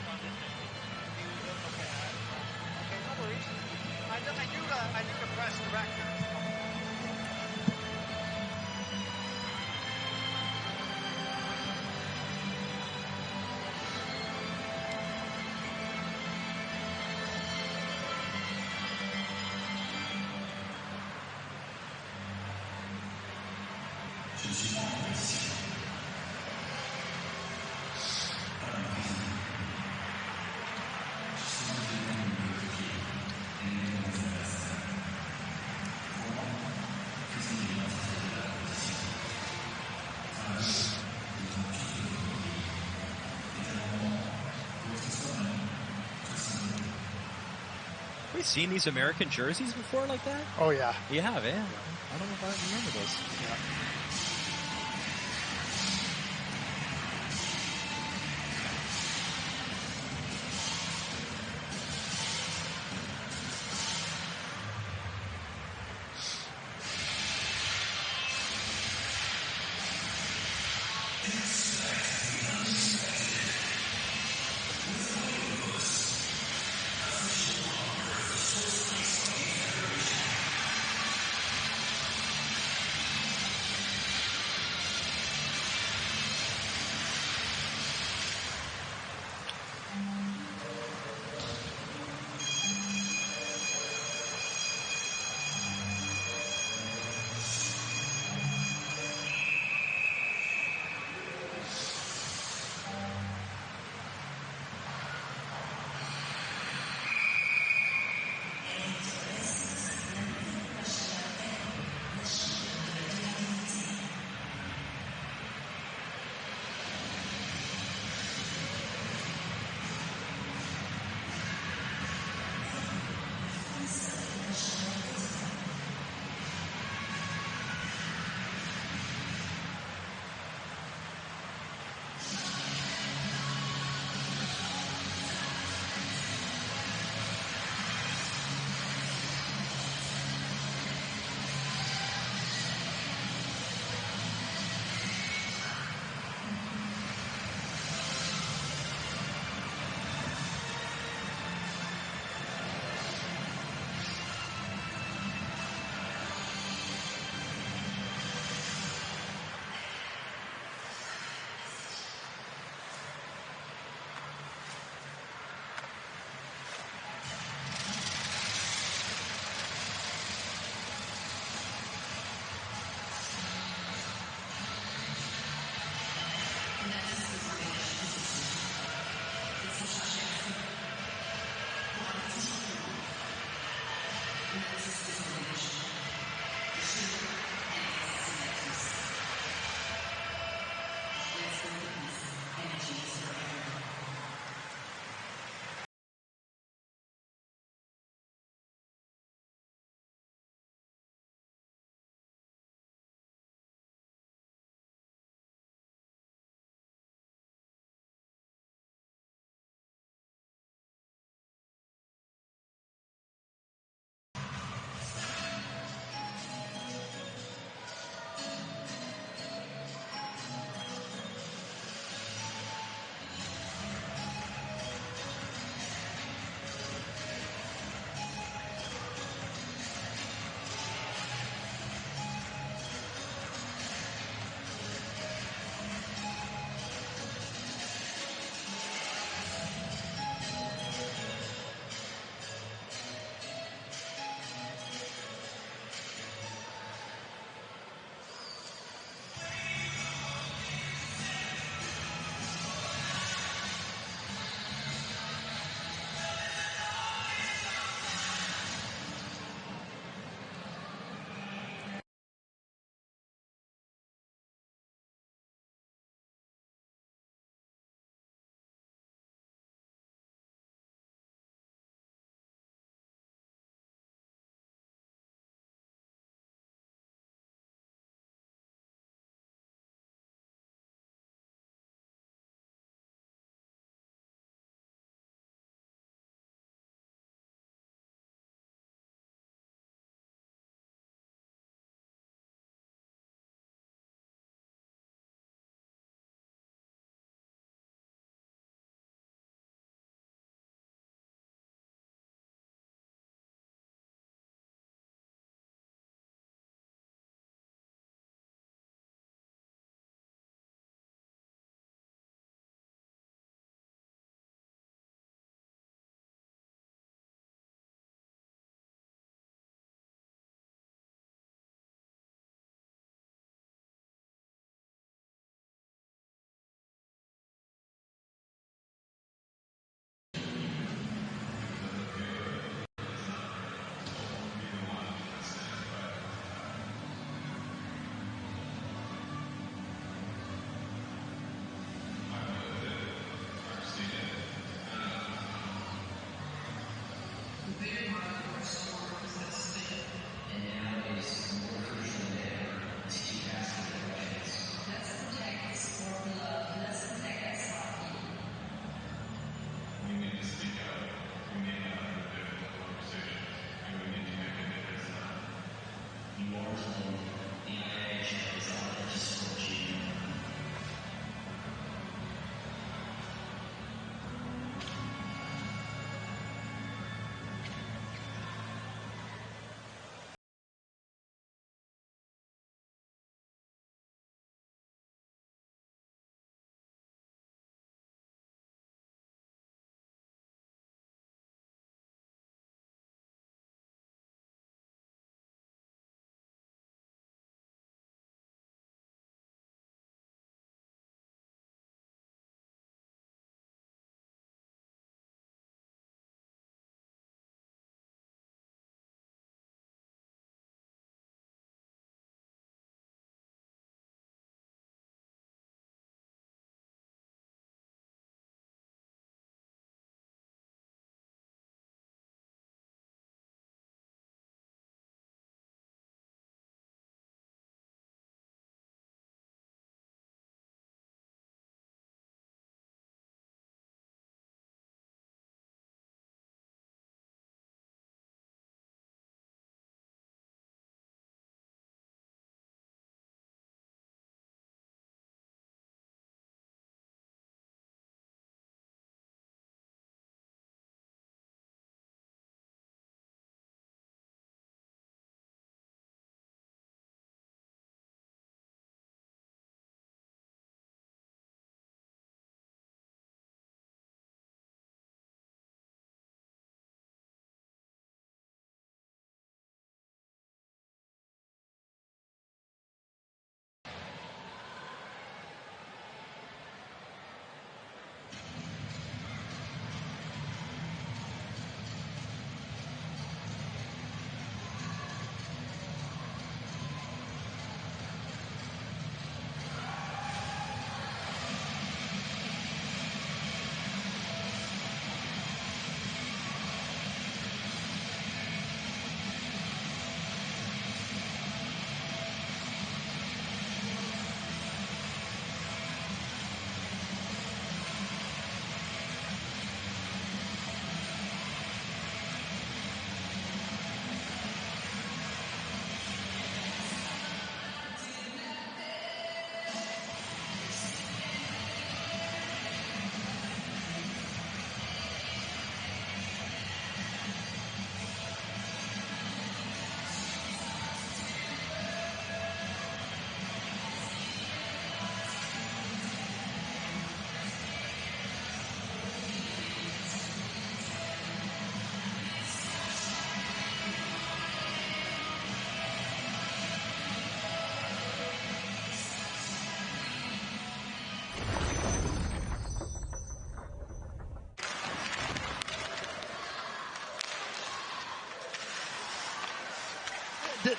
Have we seen these American jerseys before like that? Oh, yeah. You have, eh? I don't know if I remember those. Yeah.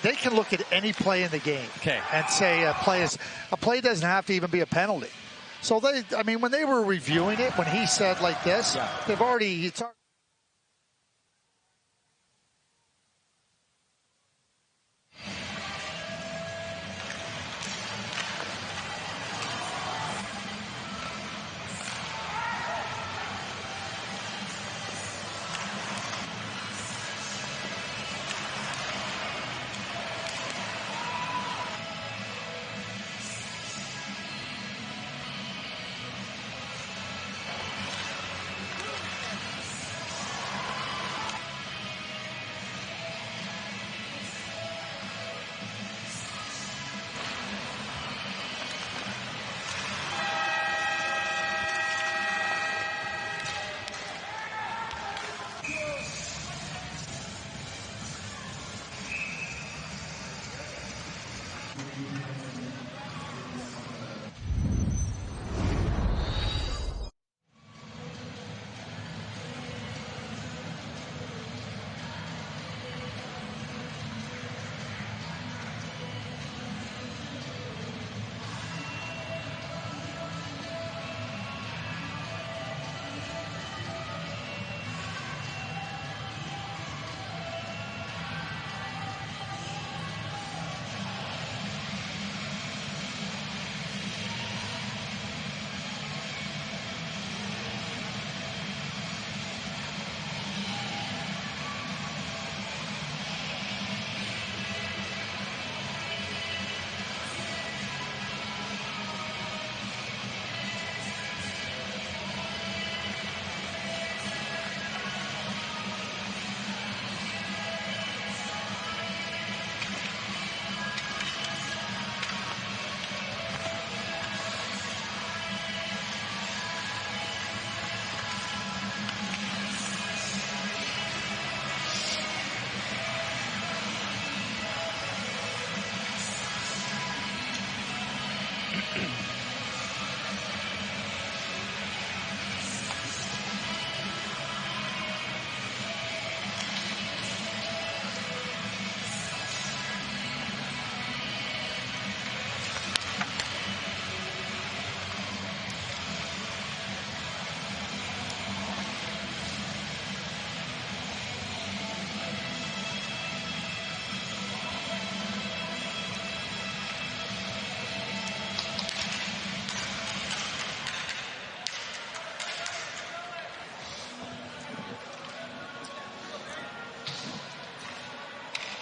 they can look at any play in the game Okay. and say a play doesn't have to even be a penalty. So when they were reviewing it, when he said like this, they've already.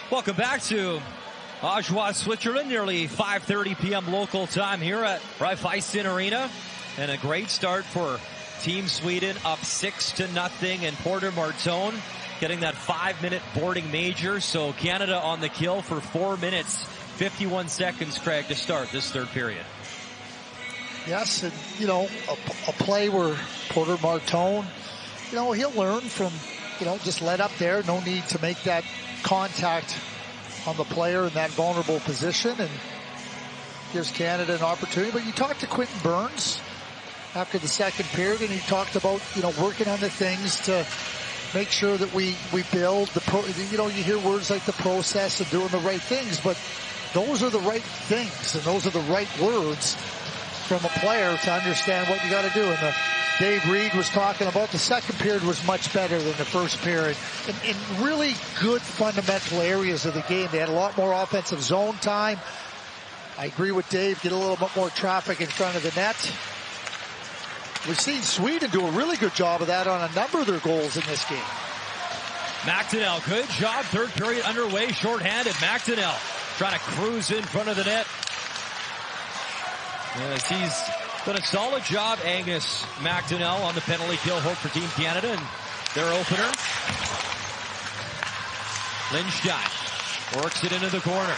Welcome back to Oshawa, Switzerland. Nearly 5:30 p.m. local time here at Raiffeisen Arena. And a great start for Team Sweden, up 6-0 in Porter Martone, getting that 5-minute boarding major. So Canada on the kill for 4 minutes, 51 seconds, Craig, to start this third period. Yes, and, a play where Porter Martone, he'll learn from, just let up there. No need to make that contact on the player in that vulnerable position, and gives Canada an opportunity. But you talked to Quentin Burns after the second period, and he talked about, working on the things to make sure that we build you hear words like the process and doing the right things, but those are the right things, and those are the right words from a player to understand what you got to do. And Dave Reed was talking about the second period was much better than the first period in really good fundamental areas of the game. They had a lot more offensive zone time. I agree with Dave, get a little bit more traffic in front of the net. We've seen Sweden do a really good job of that on a number of their goals in this game. McDonnell, good job. Third period underway, shorthanded. McDonnell trying to cruise in front of the net. As he's done a solid job, Angus McDonnell, on the penalty kill hook for Team Canada, and their opener. Lindstein works it into the corner.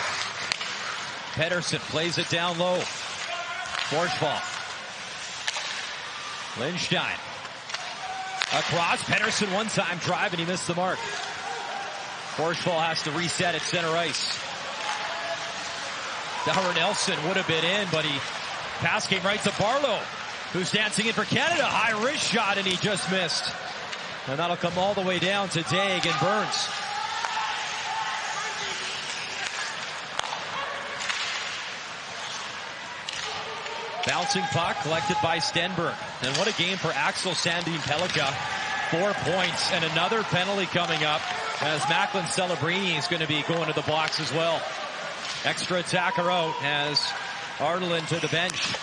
Pedersen plays it down low. Forsfall. Lindstein. Across. Pedersen one-time drive, and he missed the mark. Forsfall has to reset at center ice. Dower Nelson would have been in, but he pass came right to Barlow, who's dancing in for Canada. High wrist shot, and he just missed. And that'll come all the way down to Daig and Burns. Bouncing puck collected by Stenberg. And what a game for Axel Sandin Pellikka. 4 points and another penalty coming up as Macklin Celebrini is going to be going to the box as well. Extra attacker out as Ardalan to the bench.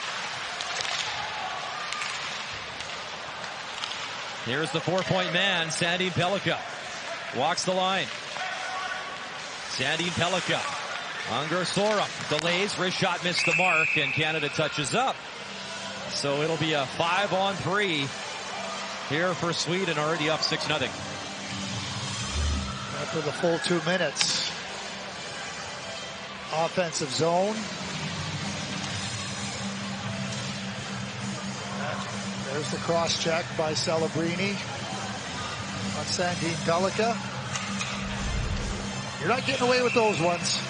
Here's the 4-point man, Sandin Pellikka. Walks the line. Sandin Pellikka. Unger Sorum delays. Wrist shot missed the mark, and Canada touches up. So it'll be a 5-on-3 here for Sweden, already up 6-0. After the full 2 minutes. Offensive zone. There's the cross check by Celebrini on Sandin Pellikka. You're not getting away with those ones.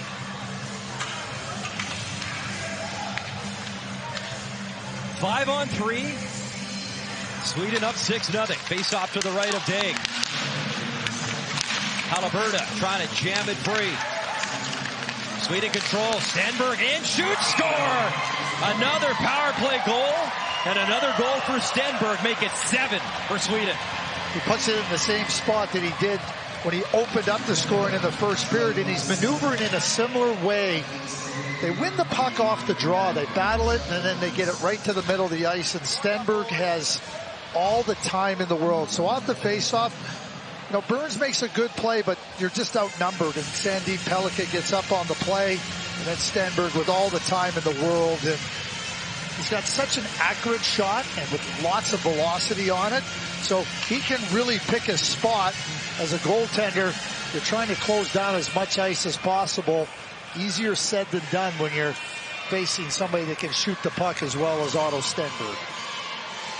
Five on 3. Sweden up 6-0. Face off to the right of Daig. Haliburda trying to jam it free. Sweden controls. Stenberg and shoots. Score! Another power play goal and another goal for Stenberg. Make it 7 for Sweden. He puts it in the same spot that he did when he opened up the scoring in the first period, and he's maneuvering in a similar way. They win the puck off the draw. They battle it, and then they get it right to the middle of the ice, and Stenberg has all the time in the world. So off the face-off, you know, Burns makes a good play, but you're just outnumbered, and Sandin Pellikka gets up on the play, and then Stenberg with all the time in the world. And he's got such an accurate shot and with lots of velocity on it, so he can really pick his spot. As a goaltender, you're trying to close down as much ice as possible. Easier said than done when you're facing somebody that can shoot the puck as well as Otto Stenberg.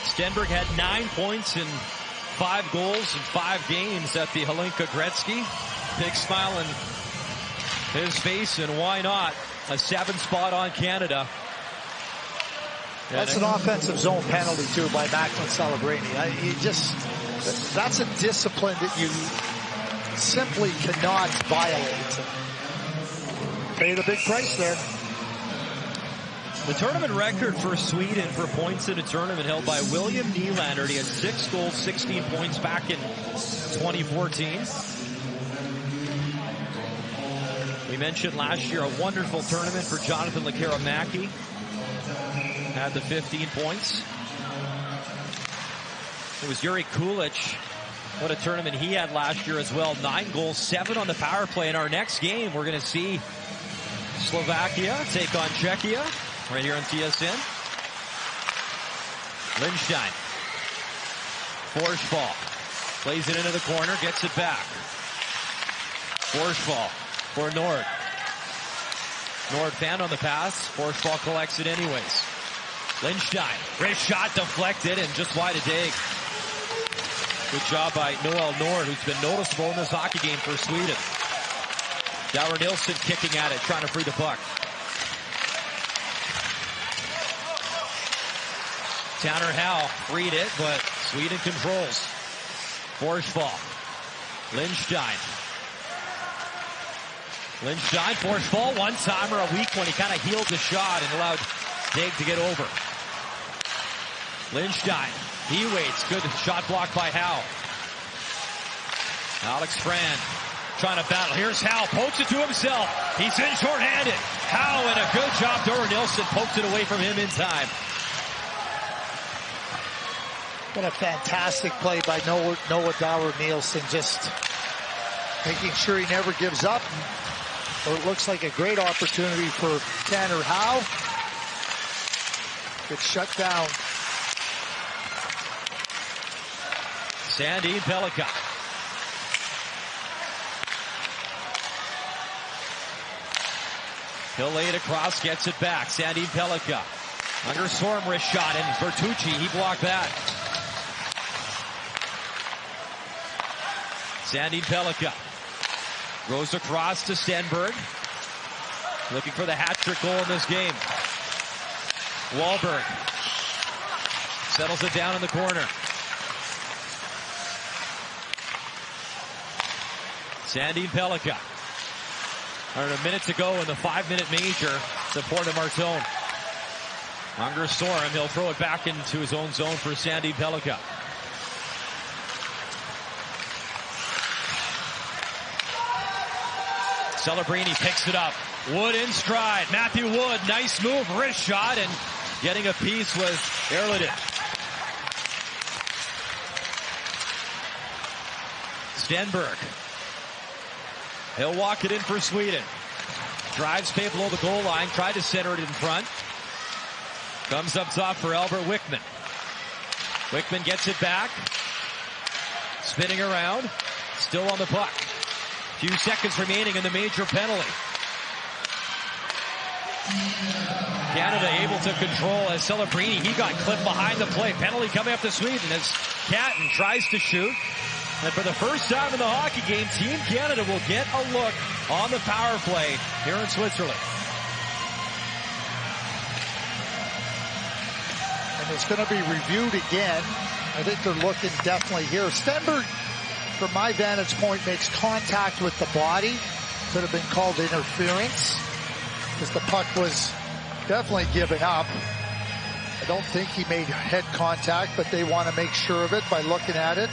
Stenberg had 9 points and 5 goals in 5 games at the Hlinka Gretzky. Big smile on his face, and why not? A 7 spot on Canada. That's an offensive zone penalty, too, by Macklin Celebrini. That's a discipline that you simply cannot violate. Pay the big price there. The tournament record for Sweden for points in a tournament held by William Nylander. He had 6 goals, 16 points back in 2014. We mentioned last year a wonderful tournament for Jonathan Lekkerimäki. Had the 15 points. It was Jiri Kulich. What a tournament he had last year as well. 9 goals, 7 on the power play. In our next game, we're going to see Slovakia take on Czechia right here on TSN. Lindstein. Forsfall. Plays it into the corner, gets it back. Forsfall for Nord. Nord fan on the pass. Forsfall collects it anyways. Lindstein. Great shot deflected and just wide of Daig. Good job by Noel Nord, who's been noticeable in this hockey game for Sweden. Dower Nilsson kicking at it, trying to free the puck. Tanner Howe freed it, but Sweden controls. Forsfall. Lindstein. Lindstein, Forsfall, one-timer, a weak one. He kind of healed the shot and allowed Daig to get over. Lindstein, he waits. Good shot blocked by Howe. Alex Frand trying to battle. Here's Howe, pokes it to himself. He's in shorthanded. Howe, and a good job. Dower Nilsson poked it away from him in time. What a fantastic play by Noah Dower Nilsson, just making sure he never gives up. Or it looks like a great opportunity for Tanner Howe. Gets shut down. Sandin Pellikka. He'll lay it across, gets it back. Sandin Pellikka. Under Sorum wrist shot, and Bertucci, he blocked that. Sandin Pellikka. Goes across to Stenberg. Looking for the hat-trick goal in this game. Wahlberg. Settles it down in the corner. Sandin Pellikka. A minute to go in the 5-minute major. It's a Port of Martone. Unger saw him. He'll throw it back into his own zone for Sandy Pellica. Celebrini picks it up. Wood in stride. Matthew Wood, nice move, wrist shot, and getting a piece was Erliden. Stenberg. He'll walk it in for Sweden. Drives way below the goal line. Tried to center it in front. Comes up top for Albert Wickman. Wickman gets it back. Spinning around. Still on the puck. Few seconds remaining in the major penalty. Canada able to control as Celebrini. He got clipped behind the play. Penalty coming up to Sweden as Catton tries to shoot. And for the first time in the hockey game, Team Canada will get a look on the power play here in Switzerland. And it's going to be reviewed again. I think they're looking definitely here. Stenberg, from my vantage point, makes contact with the body. Could have been called interference because the puck was definitely given up. I don't think he made head contact, but they want to make sure of it by looking at it.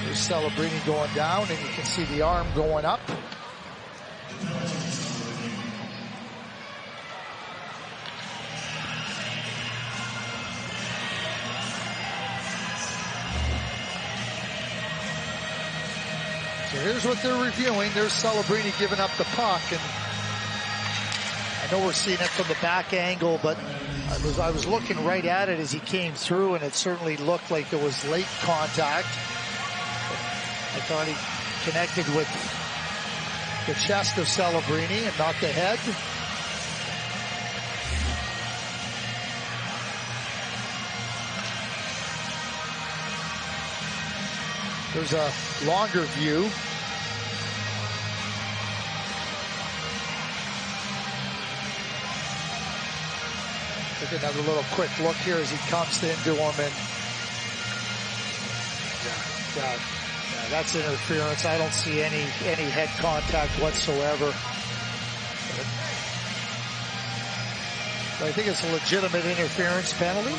There's Celebrini going down, and you can see the arm going up. So here's what they're reviewing. There's Celebrini giving up the puck, and I know we're seeing it from the back angle, but I was looking right at it as he came through, and it certainly looked like there was late contact. I thought he connected with the chest of Celebrini and not the head. There's a longer view. Take another little quick look here as he comes into him, and yeah, that's interference. I don't see any head contact whatsoever. But I think it's a legitimate interference penalty.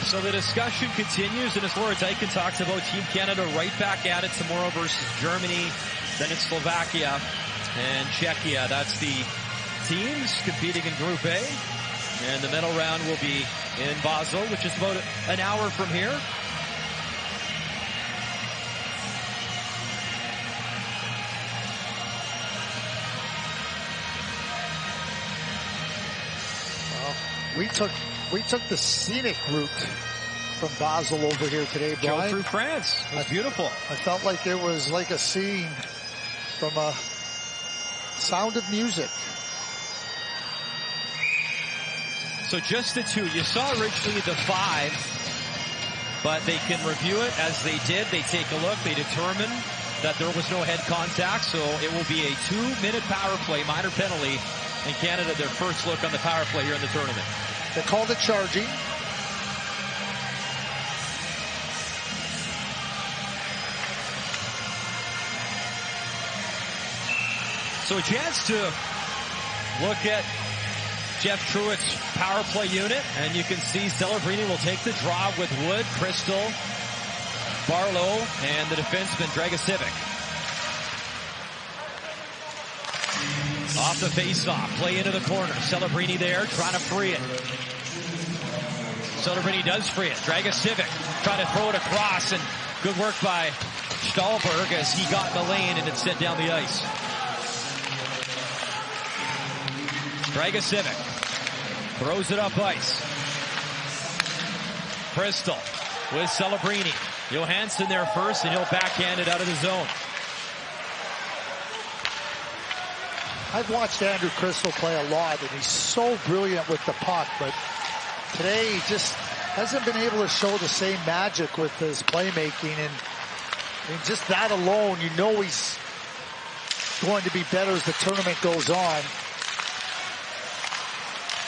So the discussion continues, and as Laura Dykin talks about Team Canada right back at it tomorrow versus Germany. Then it's Slovakia and Czechia. That's the teams competing in Group A. And the medal round will be in Basel, which is about an hour from here. Well, we took the scenic route from Basel over here today, Brian. Drove through France. It was beautiful. I felt like it was like a scene from a Sound of Music. So just the two. You saw originally the 5, but they can review it as they did. They take a look. They determine that there was no head contact, so it will be a 2-minute power play, minor penalty, and Canada their first look on the power play here in the tournament. They called it charging. So a chance to look at Jeff Truitt's power play unit, and you can see Celebrini will take the draw with Wood, Crystal, Barlow, and the defenseman Dragicevic. Off the face-off, play into the corner. Celebrini there, trying to free it. Celebrini does free it. Dragicevic trying to throw it across, and good work by Stahlberg as he got in the lane and it's sent down the ice. Dragicevic throws it up ice. Crystal with Celebrini. Johansson there first, and he'll backhand it out of the zone. I've watched Andrew Crystal play a lot, and he's so brilliant with the puck, but today he just hasn't been able to show the same magic with his playmaking, and I mean, just that alone, you know he's going to be better as the tournament goes on.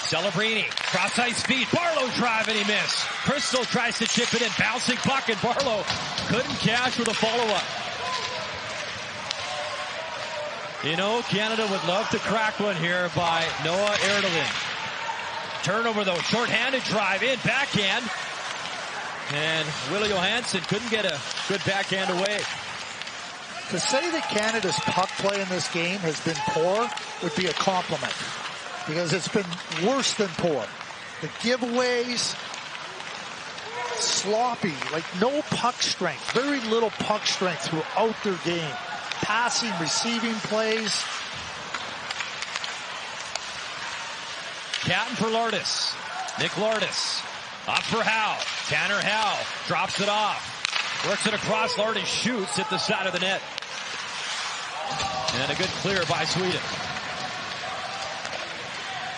Celebrini, cross-ice feed. Barlow driving, he missed. Crystal tries to chip it in. Bouncing puck, and Barlow couldn't cash with a follow-up. You know, Canada would love to crack one here by Noah Erdelin. Turnover, though. Short-handed drive in. Backhand. And Willie Johansson couldn't get a good backhand away. To say that Canada's puck play in this game has been poor would be a compliment, because it's been worse than poor. The giveaways, sloppy, like no puck strength, very little puck strength throughout their game. Passing, receiving plays. Catton for Lourdes. Nick Lourdes. Up for Howe. Tanner Howe drops it off. Works it across. Lourdes shoots at the side of the net. And a good clear by Sweden.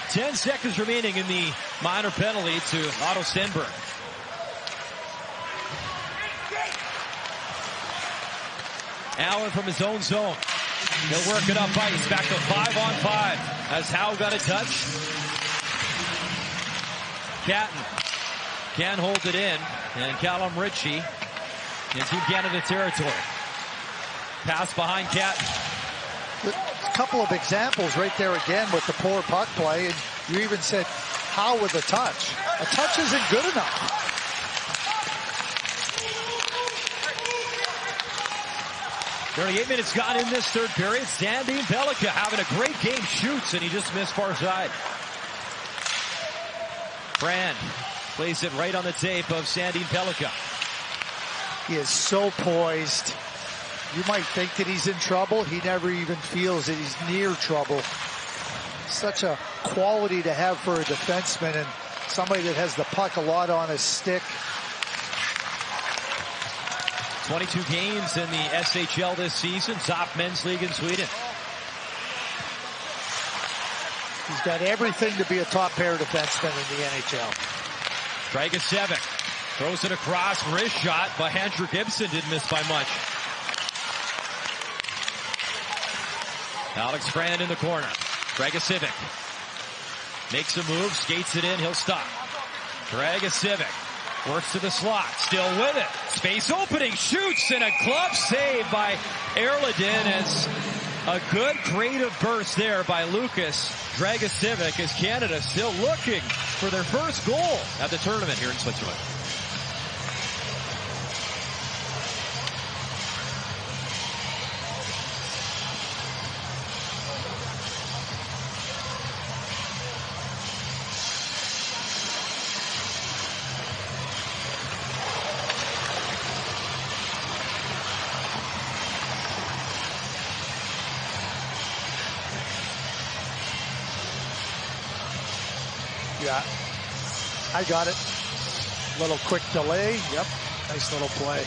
10 seconds remaining in the minor penalty to Otto Stenberg. Allen from his own zone. He'll work it up ice. Back to 5-on-5 as Howe got a touch. Catton can hold it in. And Callum Ritchie in Team Canada territory. Pass behind Catton. A couple of examples right there again with the poor puck play. And you even said, how with a touch? A touch isn't good enough. 38 minutes gone in this third period. Sandin Pellikka having a great game. Shoots, and he just missed far side. Brand plays it right on the tape of Sandin Pellikka. He is so poised. You might think that he's in trouble. He never even feels that he's near trouble. Such a quality to have for a defenseman, and somebody that has the puck a lot on his stick. 22 games in the SHL this season, top men's league in Sweden. He's got everything to be a top pair defenseman in the NHL. Dragicevic throws it across, wrist shot by Andrew Gibson, didn't miss by much. Alex Brand in the corner. Dragicevic makes a move, skates it in, he'll stop. Dragicevic works to the slot, still with it. Space opening, shoots, and a glove save by Erliden. As a good creative burst there by Lucas Dragicevic, as Canada still looking for their first goal at the tournament here in Switzerland. Yeah, I got it. Little quick delay. Yep, nice little play.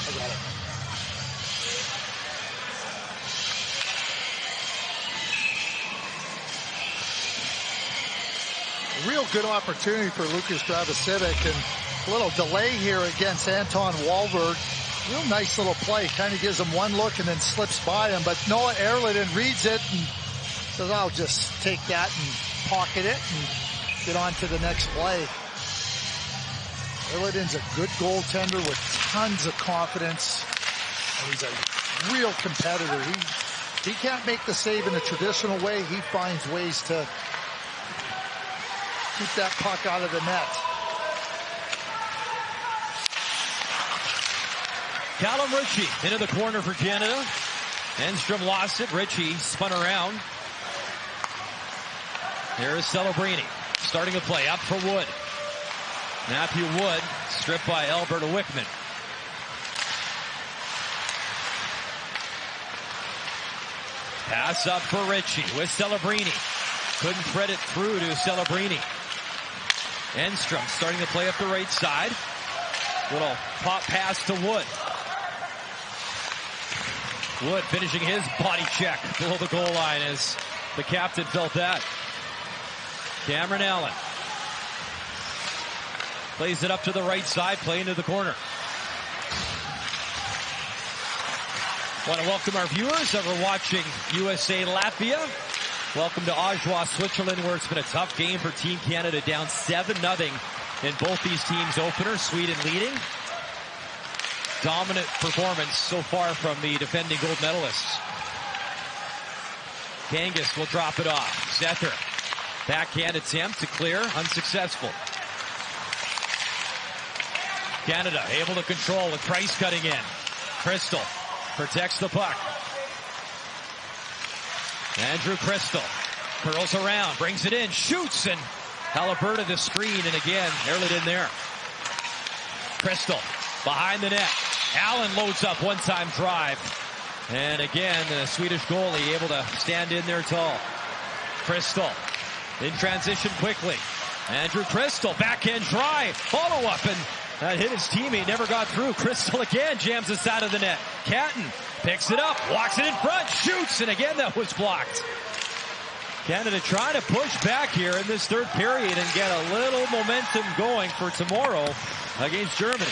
I got it. Real good opportunity for Lucas Dragicevic, and a little delay here against Anton Wahlberg. Real nice little play. Kind of gives him one look and then slips by him. But Noah Erliden reads it and says, I'll just take that and pocket it and get on to the next play. Erliden's a good goaltender with tons of confidence. And he's a real competitor. He can't make the save in a traditional way. He finds ways to keep that puck out of the net. Callum Ritchie into the corner for Canada. Enstrom lost it. Ritchie spun around. Here's Celebrini starting a play up for Wood. Matthew Wood stripped by Alberta Wickman. Pass up for Ritchie with Celebrini. Couldn't thread it through to Celebrini. Enstrom starting to play up the right side. Little pop pass to Wood. Wood finishing his body check below the goal line as the captain felt that. Cameron Allen plays it up to the right side, play into the corner. Want to welcome our viewers that were watching USA Latvia. Welcome to Oshawa, Switzerland, where it's been a tough game for Team Canada, down 7-0 in both these teams' openers. Sweden leading. Dominant performance so far from the defending gold medalists. Kangas will drop it off. Zether, backhand attempt to clear, unsuccessful. Canada able to control with Price cutting in. Crystal protects the puck. Andrew Crystal curls around, brings it in, shoots, and Halliburton the screen, and again, nearly in there. Crystal behind the net. Allen loads up one-time drive. And again, the Swedish goalie able to stand in there tall. Crystal in transition quickly. Andrew Crystal, backhand drive, follow-up, and that hit his teammate, never got through. Crystal again jams the side of the net. Catton picks it up, walks it in front, shoots, and again that was blocked. Canada trying to push back here in this third period and get a little momentum going for tomorrow against Germany.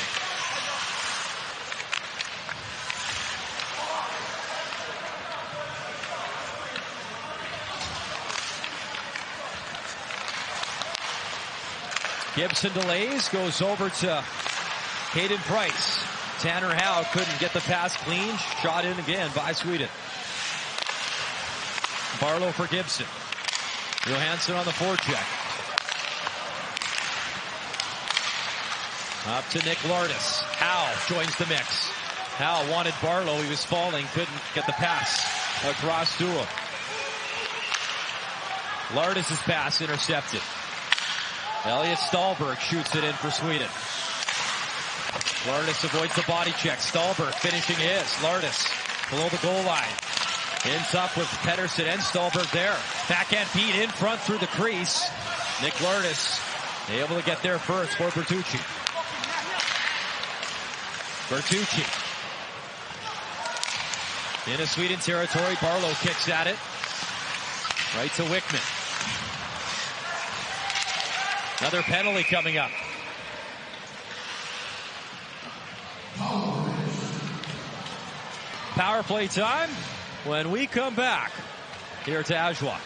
Gibson delays, goes over to Hayden Price. Tanner Howe couldn't get the pass clean. Shot in again by Sweden. Barlow for Gibson. Johansson on the forecheck. Up to Nick Lardis. Howe joins the mix. Howe wanted Barlow. He was falling. Couldn't get the pass across to him. Lardis' pass intercepted. Elliot Stahlberg shoots it in for Sweden. Lardis avoids the body check. Stahlberg finishing his. Lardis below the goal line. Ends up with Pettersson and Stahlberg there. Backhand feed in front through the crease. Nick Lardis able to get there first for Bertucci. Bertucci. Into Sweden territory. Barlow kicks at it. Right to Wickman. Another penalty coming up. Power play time when we come back here to Oshawa.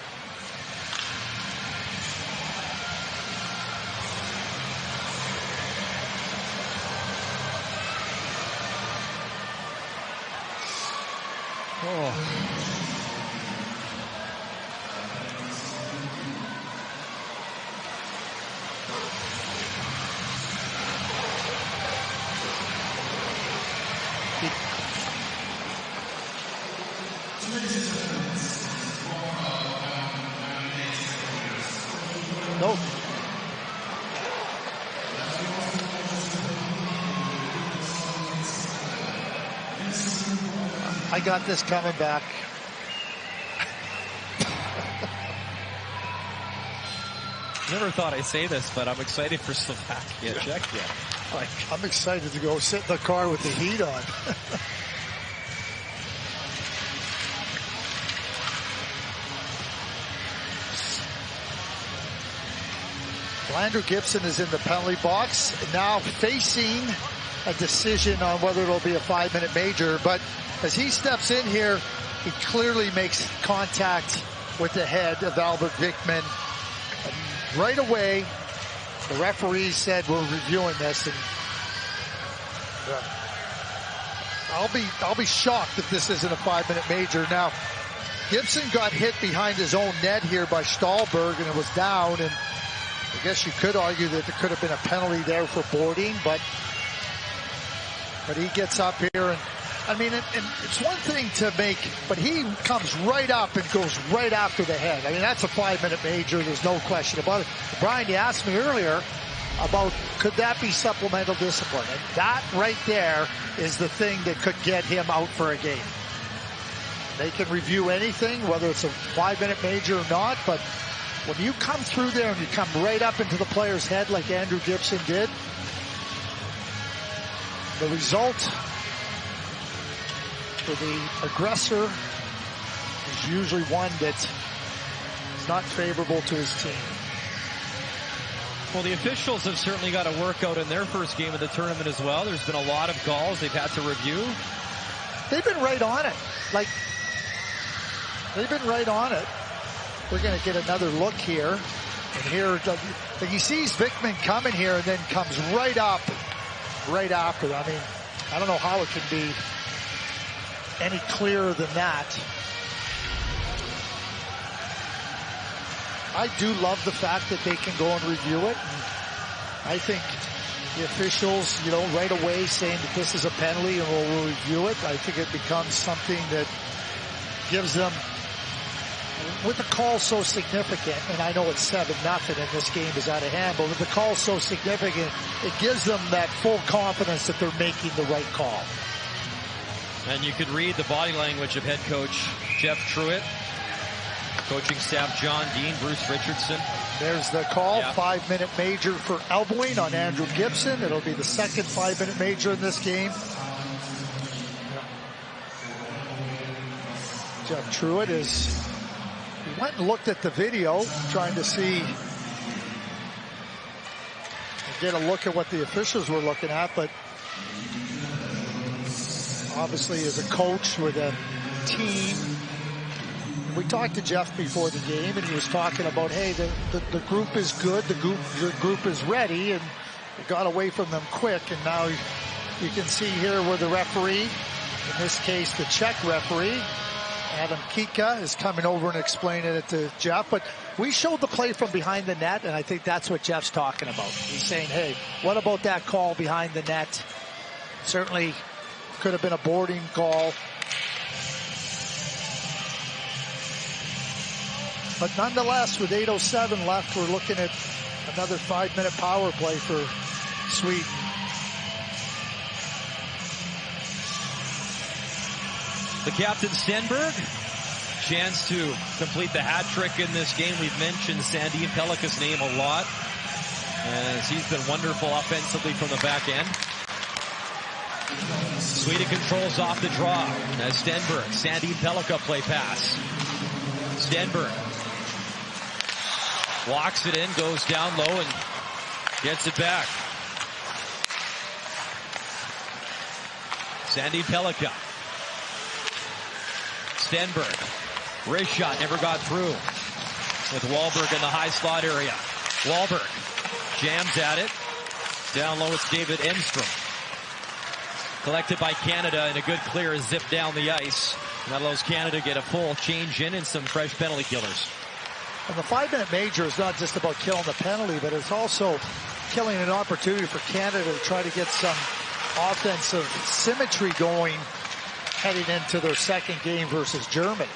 Oh. Nope. I got this coming back. Never thought I'd say this, but I'm excited for Slovakia, Czechia. I'm excited to go sit in the car with the heat on. Andrew Gibson is in the penalty box, now facing a decision on whether it'll be a 5-minute major. But as he steps in here, he clearly makes contact with the head of Albert Wickman. And right away, the referee said, we're reviewing this, and I'll be shocked if this isn't a 5-minute major. Now, Gibson got hit behind his own net here by Stahlberg, and it was down, and I guess you could argue that there could have been a penalty there for boarding, but he gets up here, and I mean, and it's one thing to make, but he comes right up and goes right after the head. I mean, that's a 5-minute major. There's no question about it. Brian, you asked me earlier about could that be supplemental discipline, and that right there is the thing that could get him out for a game. They can review anything, whether it's a 5-minute major or not, but when you come through there and you come right up into the player's head like Andrew Gibson did, the result for the aggressor is usually one that's not favorable to his team. Well, the officials have certainly got a workout in their first game of the tournament as well. There's been a lot of calls they've had to review. They've been right on it. They've been right on it. We're going to get another look here. And here, he sees Vickman coming here and then comes right up right after. I mean, I don't know how it can be any clearer than that. I do love the fact that they can go and review it. And I think the officials, right away saying that this is a penalty and we'll review it. I think it becomes something that gives them, with the call so significant, and I know it's 7-0 and this game is out of hand, but with the call so significant, it gives them that full confidence that they're making the right call. And you could read the body language of head coach Jeff Truitt, coaching staff John Dean, Bruce Richardson. There's the call, 5-minute major for elbowing on Andrew Gibson. It'll be the second 5-minute major in this game. Jeff Truitt he went and looked at the video, trying to get a look at what the officials were looking at, but obviously as a coach with a team, we talked to Jeff before the game and he was talking about, hey, the group is good, the group is ready, and it got away from them quick, and now you can see here where the referee, in this case the Czech referee, Adam Kika, is coming over and explaining it to Jeff. But we showed the play from behind the net, and I think that's what Jeff's talking about. He's saying, hey, what about that call behind the net? Certainly could have been a boarding call. But nonetheless, with 8:07 left, we're looking at another 5-minute power play for Sweden. The captain, Stenberg, chance to complete the hat trick in this game. We've mentioned Sandin Pellikka's name a lot, as he's been wonderful offensively from the back end. Sweden controls off the draw as Stenberg, Sandin Pellikka play pass. Stenberg walks it in, goes down low and gets it back. Sandin Pellikka. Stenberg, wrist shot, never got through with Wahlberg in the high slot area. Wahlberg jams at it. Down low, it's David Enstrom. Collected by Canada, and a good clear zip down the ice. And that allows Canada to get a full change in and some fresh penalty killers. And the 5-minute major is not just about killing the penalty, but it's also killing an opportunity for Canada to try to get some offensive symmetry going heading into their second game versus Germany.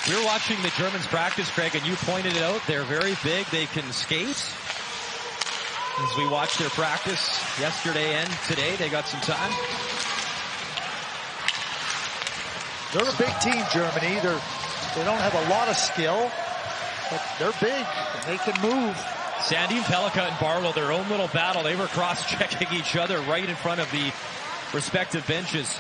We were watching the Germans practice, Craig, and you pointed it out. They're very big. They can skate. As we watched their practice yesterday and today, they got some time. They're a big team, Germany. They don't have a lot of skill, but they're big and they can move. Sandin Pellikka and Barlow, their own little battle. They were cross-checking each other right in front of the respective benches.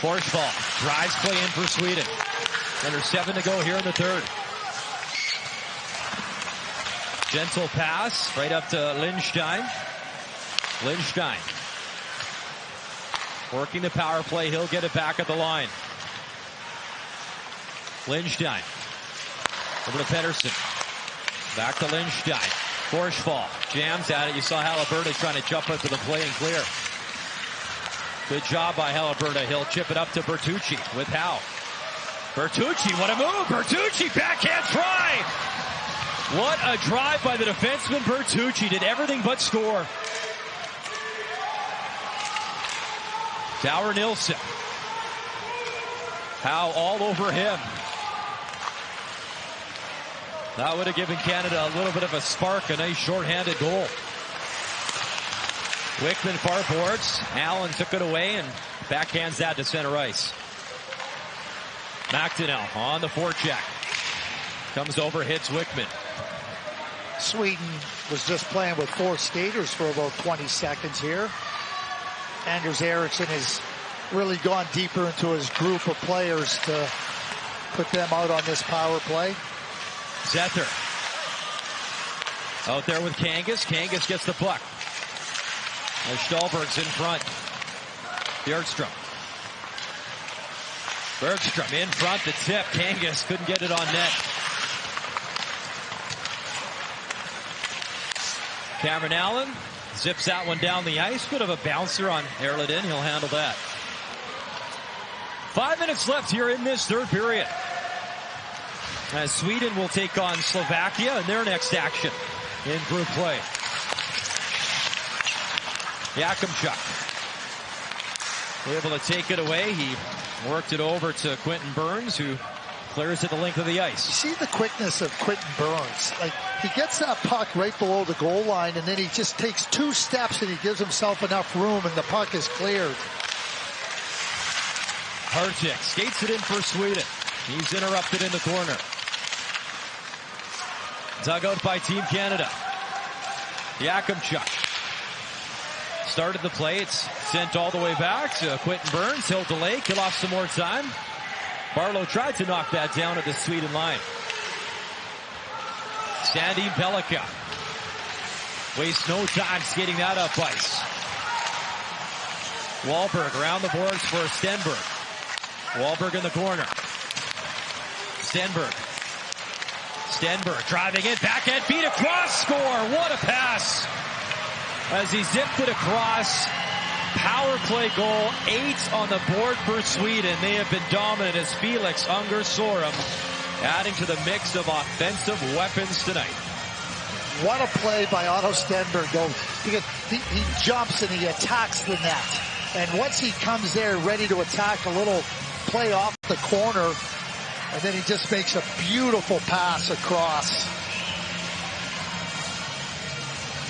Forsfall drives play in for Sweden. Under 7 to go here in the third. Gentle pass right up to Lindstein. Lindstein working the power play. He'll get it back at the line. Lindstein over to Pettersson. Back to Lindstein. Forsfall jams at it. You saw Halliburton trying to jump into the play and clear. Good job by Halliburton. He'll chip it up to Bertucci with Howe. Bertucci, what a move! Bertucci, backhand try! What a drive by the defenseman Bertucci. Did everything but score. Tower Nilsson. Howe all over him. That would have given Canada a little bit of a spark, a nice shorthanded goal. Wickman far boards. Allen took it away and backhands that to center ice. McDonnell on the forecheck. Comes over, hits Wickman. Sweden was just playing with 4 skaters for about 20 seconds here. Anders Eriksson has really gone deeper into his group of players to put them out on this power play. Zether out there with Kangas. Kangas gets the puck. As Stolberg's in front. Bjorkstrom. Bergstrom in front, the tip. Kangas couldn't get it on net. Cameron Allen zips that one down the ice. Bit of a bouncer on Erliden. He'll handle that. 5 minutes left here in this third period. As Sweden will take on Slovakia in their next action in group play. Jakubchuk able to take it away. He worked it over to Quentin Burns, who clears it the length of the ice. You see the quickness of Quentin Burns. Like, he gets that puck right below the goal line, and then he just takes 2 steps and he gives himself enough room, and the puck is cleared. Hartik skates it in for Sweden. He's interrupted in the corner. Dug out by Team Canada. Jakubchuk started the play. It's sent all the way back to Quentin Burns. He'll delay, kill off some more time. Barlow tried to knock that down at the Sweden line. Sandin Pellikka wastes no time skating that up ice. Wahlberg around the boards for Stenberg. Wahlberg in the corner. Stenberg driving it, backhand feed across, score. What a pass. As he zipped it across. Power play goal, 8 on the board for Sweden. They have been dominant as Felix Unger-Sorum adding to the mix of offensive weapons tonight. What a play by Otto Stenberg, though. He jumps and he attacks the net. And once he comes there ready to attack, a little play off the corner, and then he just makes a beautiful pass across.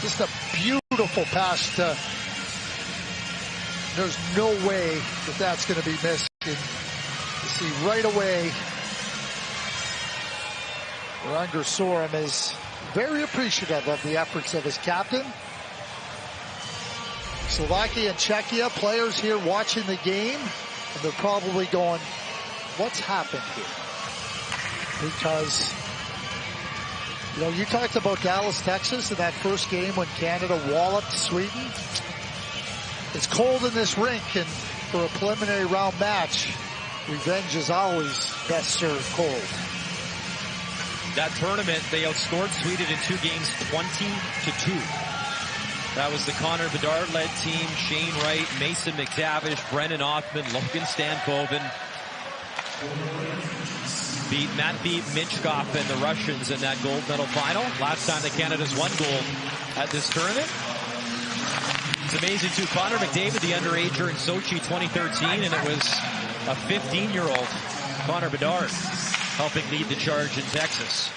Just a beautiful pass to... There's no way that that's going to be missed. And you see right away, Unger-Sorum is very appreciative of the efforts of his captain. Slovakia and Czechia players here watching the game, and they're probably going, what's happened here? Because, you know, you talked about Dallas, Texas in that first game when Canada walloped Sweden. It's cold in this rink, and for a preliminary round match, revenge is always best served cold. That tournament, they outscored Sweden in 2 games, 20-2. That was the Connor Bedard-led team. Shane Wright, Mason McTavish, Brennan Othman, Logan Stankoven. Beat Minchkov and the Russians in that gold medal final. Last time that Canada's won gold at this tournament. It's amazing, too. Connor McDavid, the underager in Sochi 2013, and it was a 15-year-old Connor Bedard helping lead the charge in Texas.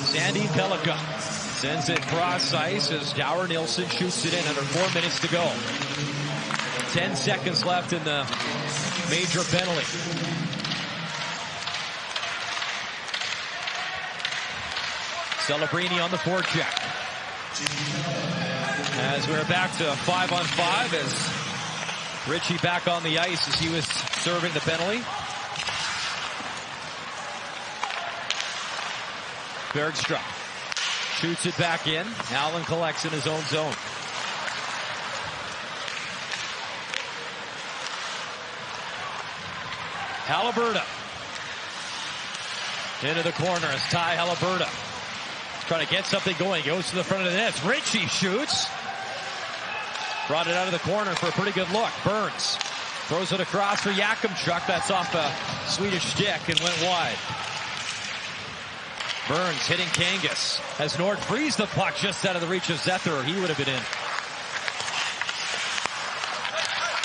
Sandin Pellikka sends it cross ice as Dower Nilsson shoots it in under 4 minutes to go. 10 seconds left in the major penalty. Celebrini on the forecheck. As we're back to 5-on-5 as Ritchie back on the ice as he was serving the penalty. Bergstrom shoots it back in. Allen collects in his own zone. Halliburton into the corner as Ty Halliburton trying to get something going. Goes to the front of the net. Ritchie shoots. Brought it out of the corner for a pretty good look. Burns throws it across for Jakubchuk. That's off a Swedish stick and went wide. Burns hitting Kangas as Nord frees the puck just out of the reach of Zether. He would have been in.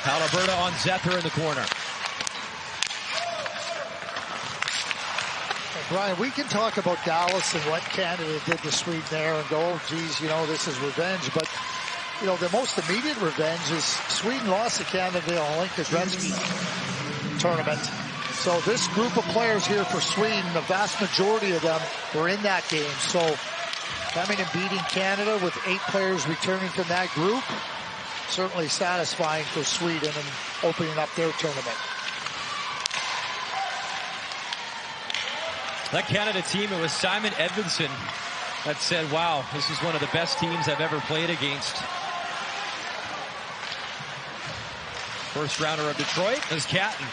Halliburton on Zether in the corner. Brian, we can talk about Dallas and what Canada did to Sweden there and go, oh, geez, you know, this is revenge. But, you know, the most immediate revenge is Sweden lost to Canada in the Olympic Gretzky tournament. So this group of players here for Sweden, the vast majority of them were in that game. So coming and beating Canada with 8 players returning from that group, certainly satisfying for Sweden and opening up their tournament. That Canada team, it was Simon Edvinsson that said, wow, this is one of the best teams I've ever played against. First rounder of Detroit is Catton.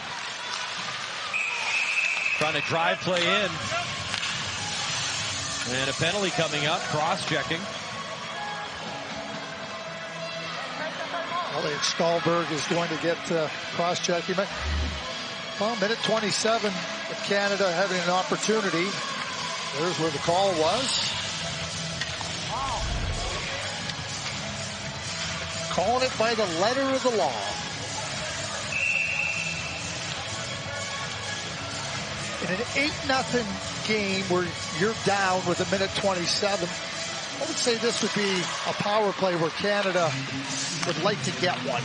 Trying to drive play in. And a penalty coming up, cross-checking. Elliot Stahlberg is going to get cross-checking. Well, minute 27 of Canada having an opportunity. There's where the call was. Calling it by the letter of the law. In an 8-0 game where you're down with a minute 27, I would say this would be a power play where Canada would like to get one.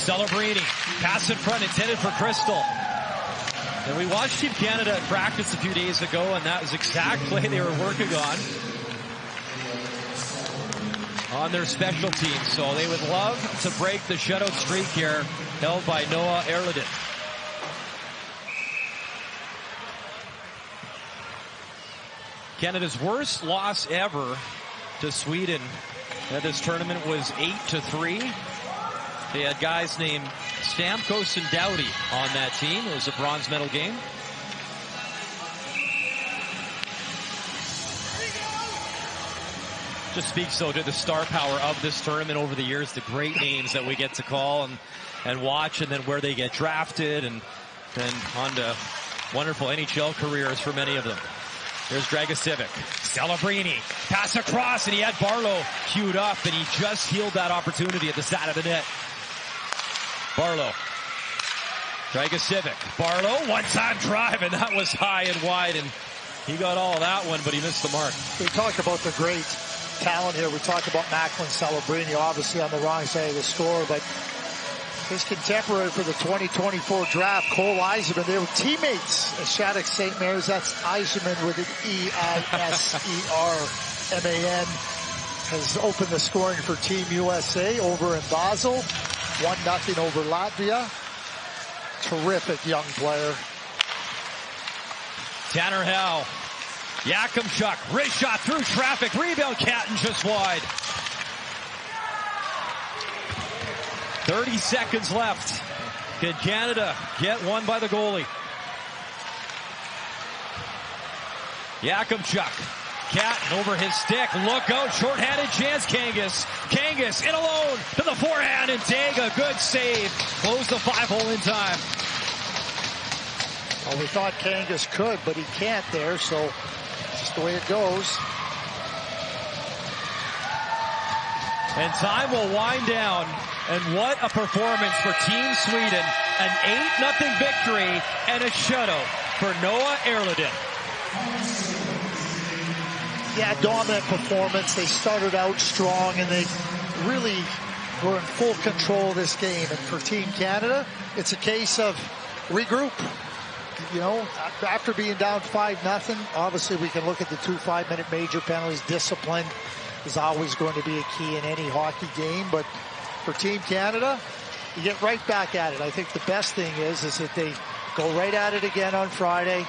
Celebrini, pass in front intended for Crystal. And we watched Team Canada at practice a few days ago, and that was the exact play they were working on their special teams. So they would love to break the shutout streak here, held by Noah Erliden. Canada's worst loss ever to Sweden at this tournament was 8-3. They had guys named Stamkos and Doughty on that team. It was a bronze medal game. Just speaks, though, to the star power of this tournament over the years, the great names that we get to call and watch, and then where they get drafted, and then on to wonderful NHL careers for many of them. There's Dragicevic. Celebrini. Pass across, and he had Barlow queued up, and he just healed that opportunity at the side of the net. Barlow. Dragicevic. Barlow, one-time drive, and that was high and wide, and he got all of that one, but he missed the mark. We talked about the great talent here. We talked about Macklin Celebrini, obviously on the wrong side of the score, but his contemporary for the 2024 draft, Cole Eiserman, they were teammates at Shattuck St. Mary's. That's Eiserman with an E-I-S-E-R-M-A-N. Has opened the scoring for Team USA over in Basel. 1-0 over Latvia. Terrific young player. Tanner Howe. Yakimchuk. Wrist shot through traffic. Rebound, Catton just wide. 30 seconds left. Can Canada get one by the goalie? Yakimchuk. Catton over his stick. Look out. Short-handed chance. Kangas in alone to the forehand, and Dega. Good save. Close the 5-hole in time. Well, we thought Kangas could, but he can't there, so just the way it goes. And time will wind down. And what a performance for Team Sweden. An 8-0 victory and a shutout for Noah Erliden. Yeah, dominant performance. They started out strong, and they really were in full control of this game. And for Team Canada, it's a case of regroup. You know, after being down 5-0, obviously we can look at the 2 5-minute major penalties. Discipline is always going to be a key in any hockey game, but for Team Canada, you get right back at it. I think the best thing is that they go right at it again on Friday.